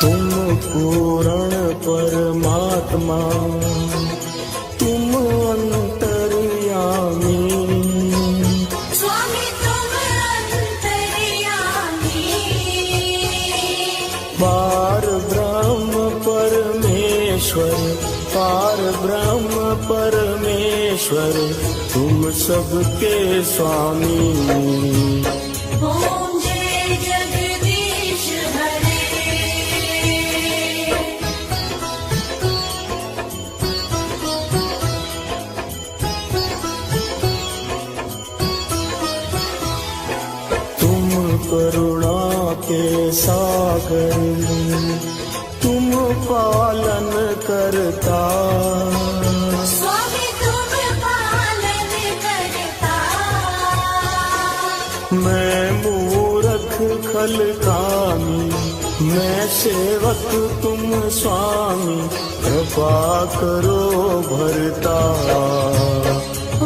तुम पूर्ण परमात्मा, तुम अंतर्यामी। स्वामी तुम अंतर्यामी। पार ब्रह्म परमेश्वर, पार ब्रह्म परमेश्वर, तुम सबके स्वामी। ओम जय जगदीश हरे। तुम करुणा के सागर, तुम पालन करता। स्वामी तुम पालन करता। मैं मूरख खल कामी, मैं सेवक तुम स्वामी, कृपा करो भरता।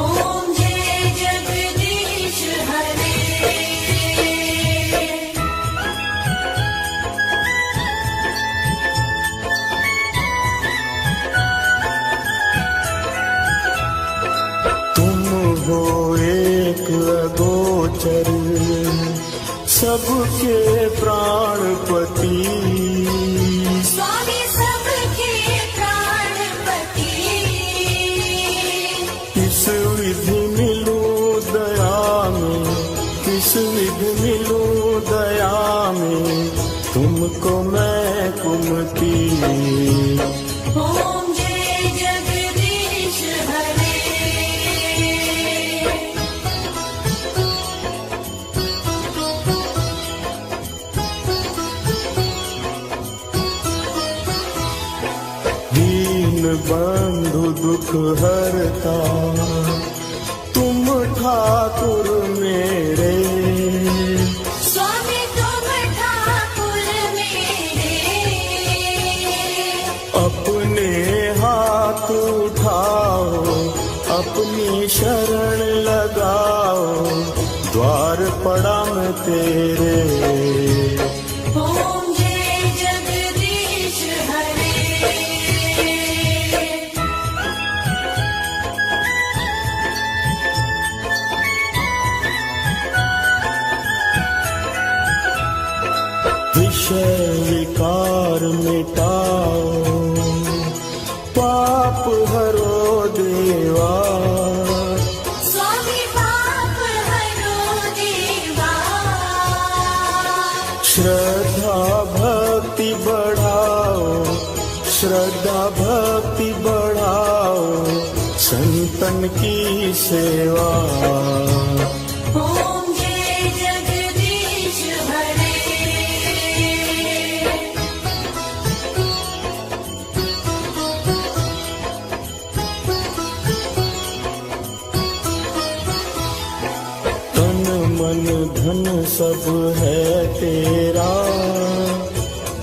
ओम जय जगदीश हरे। तुम हो एक अगोचर, सबके प्राणपति। स्वामी सबके प्राणपति। किस विधि मिलूं दया में, किस विधि मिलूं दया में, तुमको मैं कुमति। ओम जय जगदीश हरे। दीन बंधु दुख हरता, तुम ठाकुर मेरे। स्वामी तुम ठाकुर मेरे। अपने हाथ उठाओ, अपनी शरण लगाओ, द्वार पड़ा मैं तेरे। ओम जय जगदीश हरे। विषय विकार मिटाओ, पाप हरो देवा, स्वामी पाप हरो देवा। श्रद्धा भक्ति बढ़ाओ, श्रद्धा भक्ति बढ़ाओ, संतन की सेवा। ओम जय जगदीश हरे। तन मन धन सब है तेरा,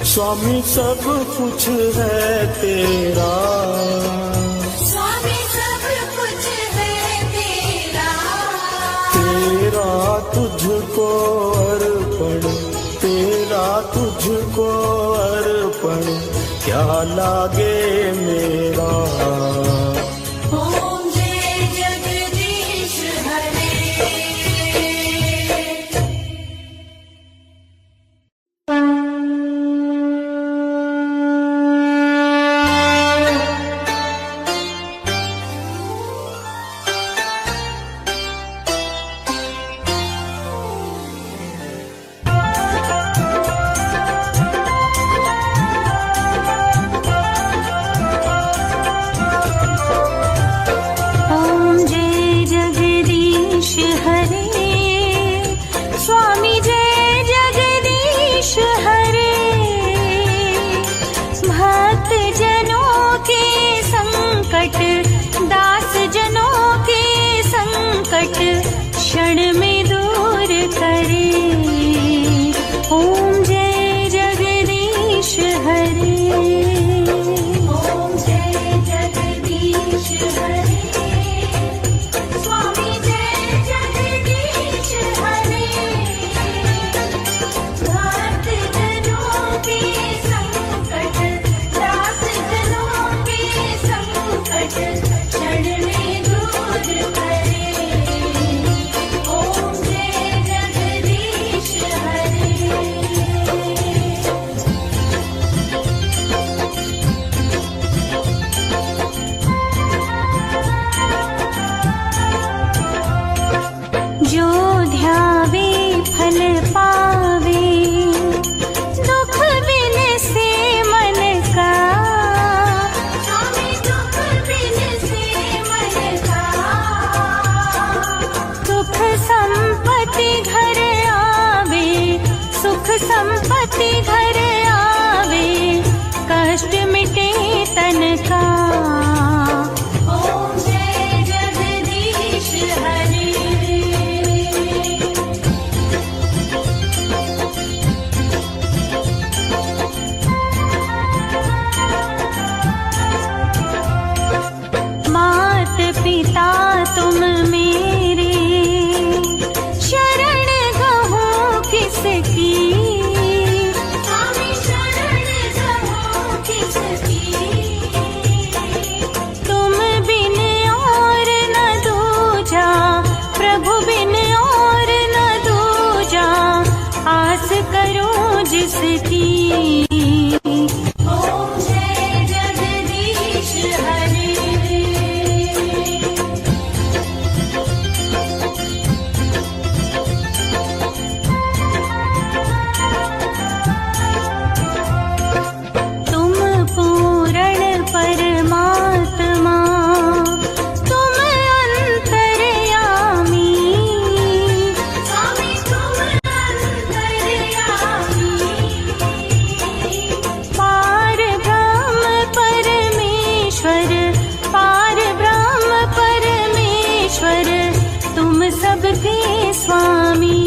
स्वामी सब कुछ है तेरा। स्वामी सब कुछ है तेरा। तेरा तुझको अर्पण, तेरा तुझको अर्पण, क्या लागे मेरा। ओम जय जगदीश हरे। ओम जय जगदीश हरे, स्वामी जय जगदीश हरे। भक्त जनों के संकट, दास जनों के संकट, क्षण में दूर करे। ओम जय जगदीश हरे। ओम जय जगदीश हरे, स्वामी जय जगदीश हरे। भक्त जनों के संकट, दास जनों के संकट, क्षण में दूर करे। ओम जय जगदीश हरे। जो ध्यावे फल पावे, दुख बिन से मन का। स्वामी दुख बिन से मन का। सुख संपत्ति घर आवे, सुख संपत्ति घर आवे, कष्ट मिटे तन का। ओम जय जगदीश हरे। मात पिता तुम मेरे, शरण गहूँ किसकी। स्वामी शरण गहूँ किसकी। तुम बिन और न दूजा, प्रभु बिन और न दूजा, आस करूं जिसकी। ओम जय जगदीश हरे। तुम पूर्ण परमात्मा, तुम अंतर्यामी। स्वामी तुम अंतर्यामी। पार ब्रह्म परमेश्वर, पार ब्रह्म परमेश्वर, तुम सबके स्वामी।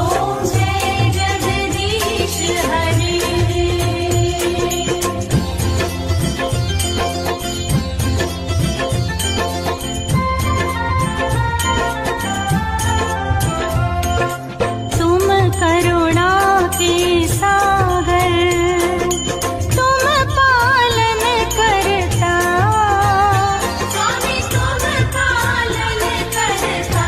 ओम जय जगदीश हरे। तुम करुणा के सागर, तुम पालन करता। स्वामी तुम पालन करता।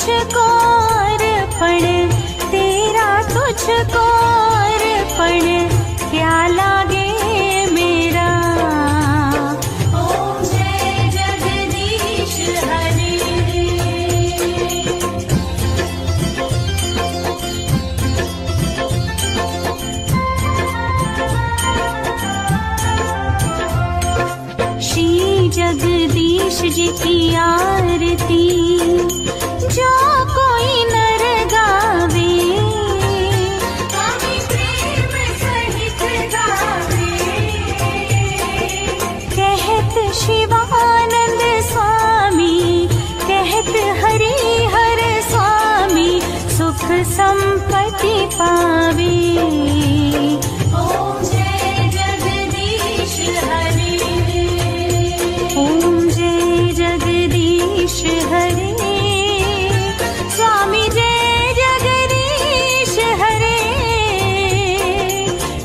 तुझको अर्पण, तेरा तुझको अर्पण, क्या लागे मेरा। ओम जय जगदीश हरे। श्री जगदीश जी की आरती जो कोई नर गावे, स्वामी प्रेम सहित गावे। कहत शिवानंद स्वामी, कहत हरि हर स्वामी, सुख संपत्ति पावे। ओम जय जगदीश हरे। ओम जय जगदीश हरे, स्वामी जय जगदीश हरे।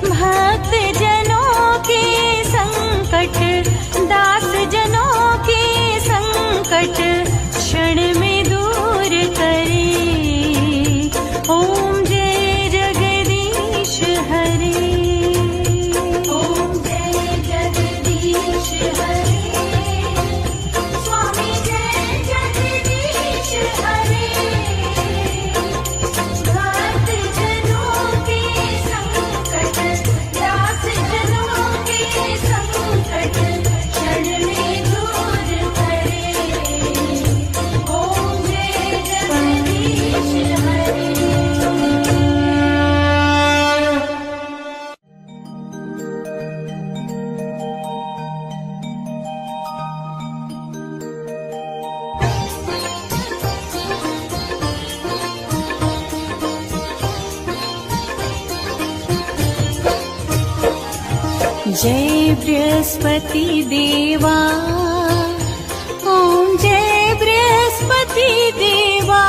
भक्त जनों के संकट, दास जनों के संकट, क्षण में दूर करे। ओम जय जगदीश हरे। ओम जय जगदीश हरे। स्वामी जय जगदीश हरे। भक्त जनों के संकट, दास जनों के संकट, क्षण में दूर करे। ओम जय जगदीश हरे। जय बृहस्पति देवा, ओम जय बृहस्पति देवा।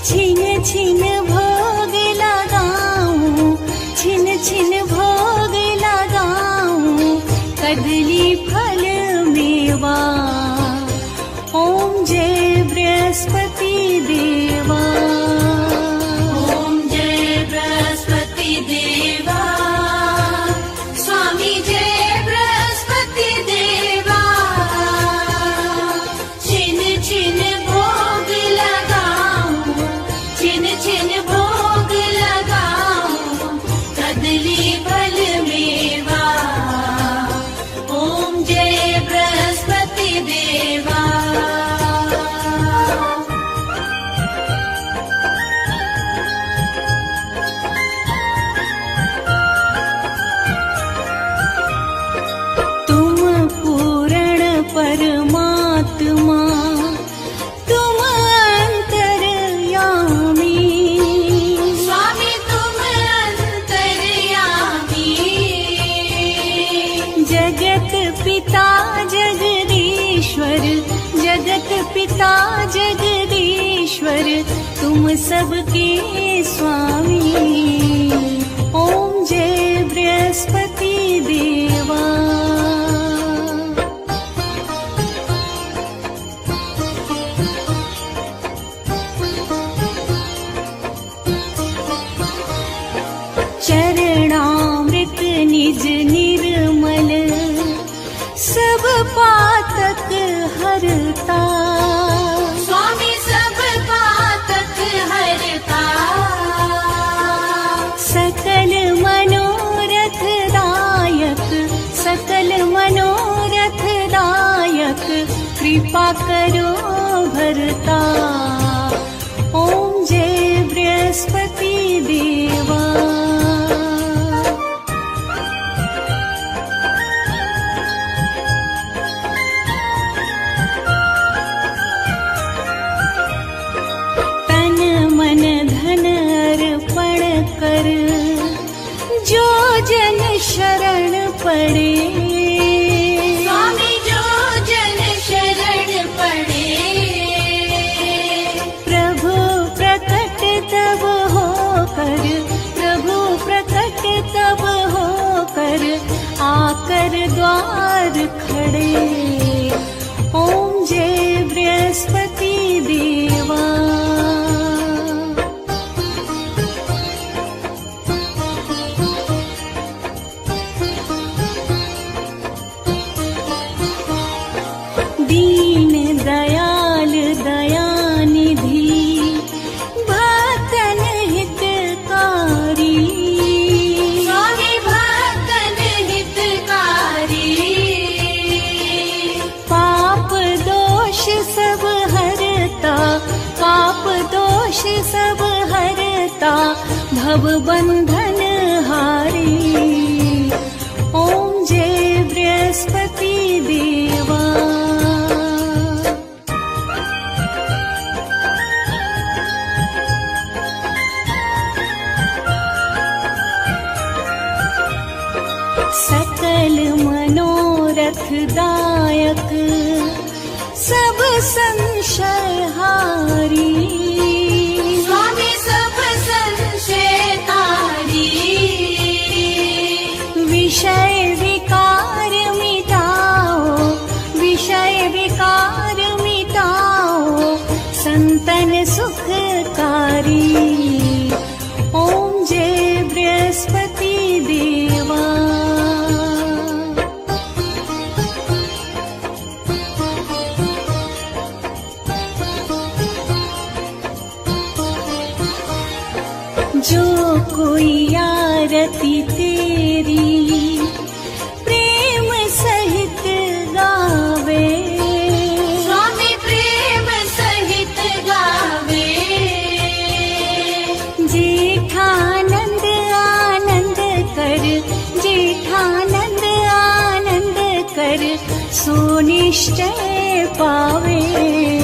छिन छिन भोग लगाऊं, छिन छिन भोग लगाऊं, कदली फल मेवा। ओम जय बृहस्पति देवा। ओम जय बृहस्पति देवा। स्वामी जय बृहस्पति देवा। छिन छिन भोग लगाऊं, छिन छिन भोग लगाऊं, कदली फल मेवा। ओम जय बृहस्पति देवा। तुम पूर्ण परमात्मा, तुम अंतर्यामी। स्वामी तुम अंतर्यामी। जगत पिता जगदीश्वर, जगत पिता जगदीश्वर, तुम सबके स्वामी। ओम जय बृहस्पति देवा। चरणामृत निज निर्मल, सब पातक हरता। स्वामी सब पातक हरता। सकल मनोरथ दायक, सकल मनोरथ दायक, कृपा करो भरता। ओम जय बृहस्पति देवा। तन मन धन अर्पण कर, जो जन शरण पड़े। स्वामी जो जन शरण पड़े। प्रभु प्रकट तब होकर, प्रभु प्रकट तब होकर, आकर द्वार खड़े। ओम जय बृहस्पति देवा। सब हरता भव बंधन हारी। ओम जय बृहस्पति देवा। सकल मनोरथ दायक सब संशय हारी। स्वामी सब संशय तारी। विषय विकार मिटाओ, विषय विकार मिटाओ, संतन सुखकारी। ओम जय बृहस्पति देवा। जो कोई आरती तेरी प्रेम सहित गावे। स्वामी प्रेम सहित गावे। जेठानंद आनंद कर, जेठानंद आनंद कर, सो निश्चय पावे।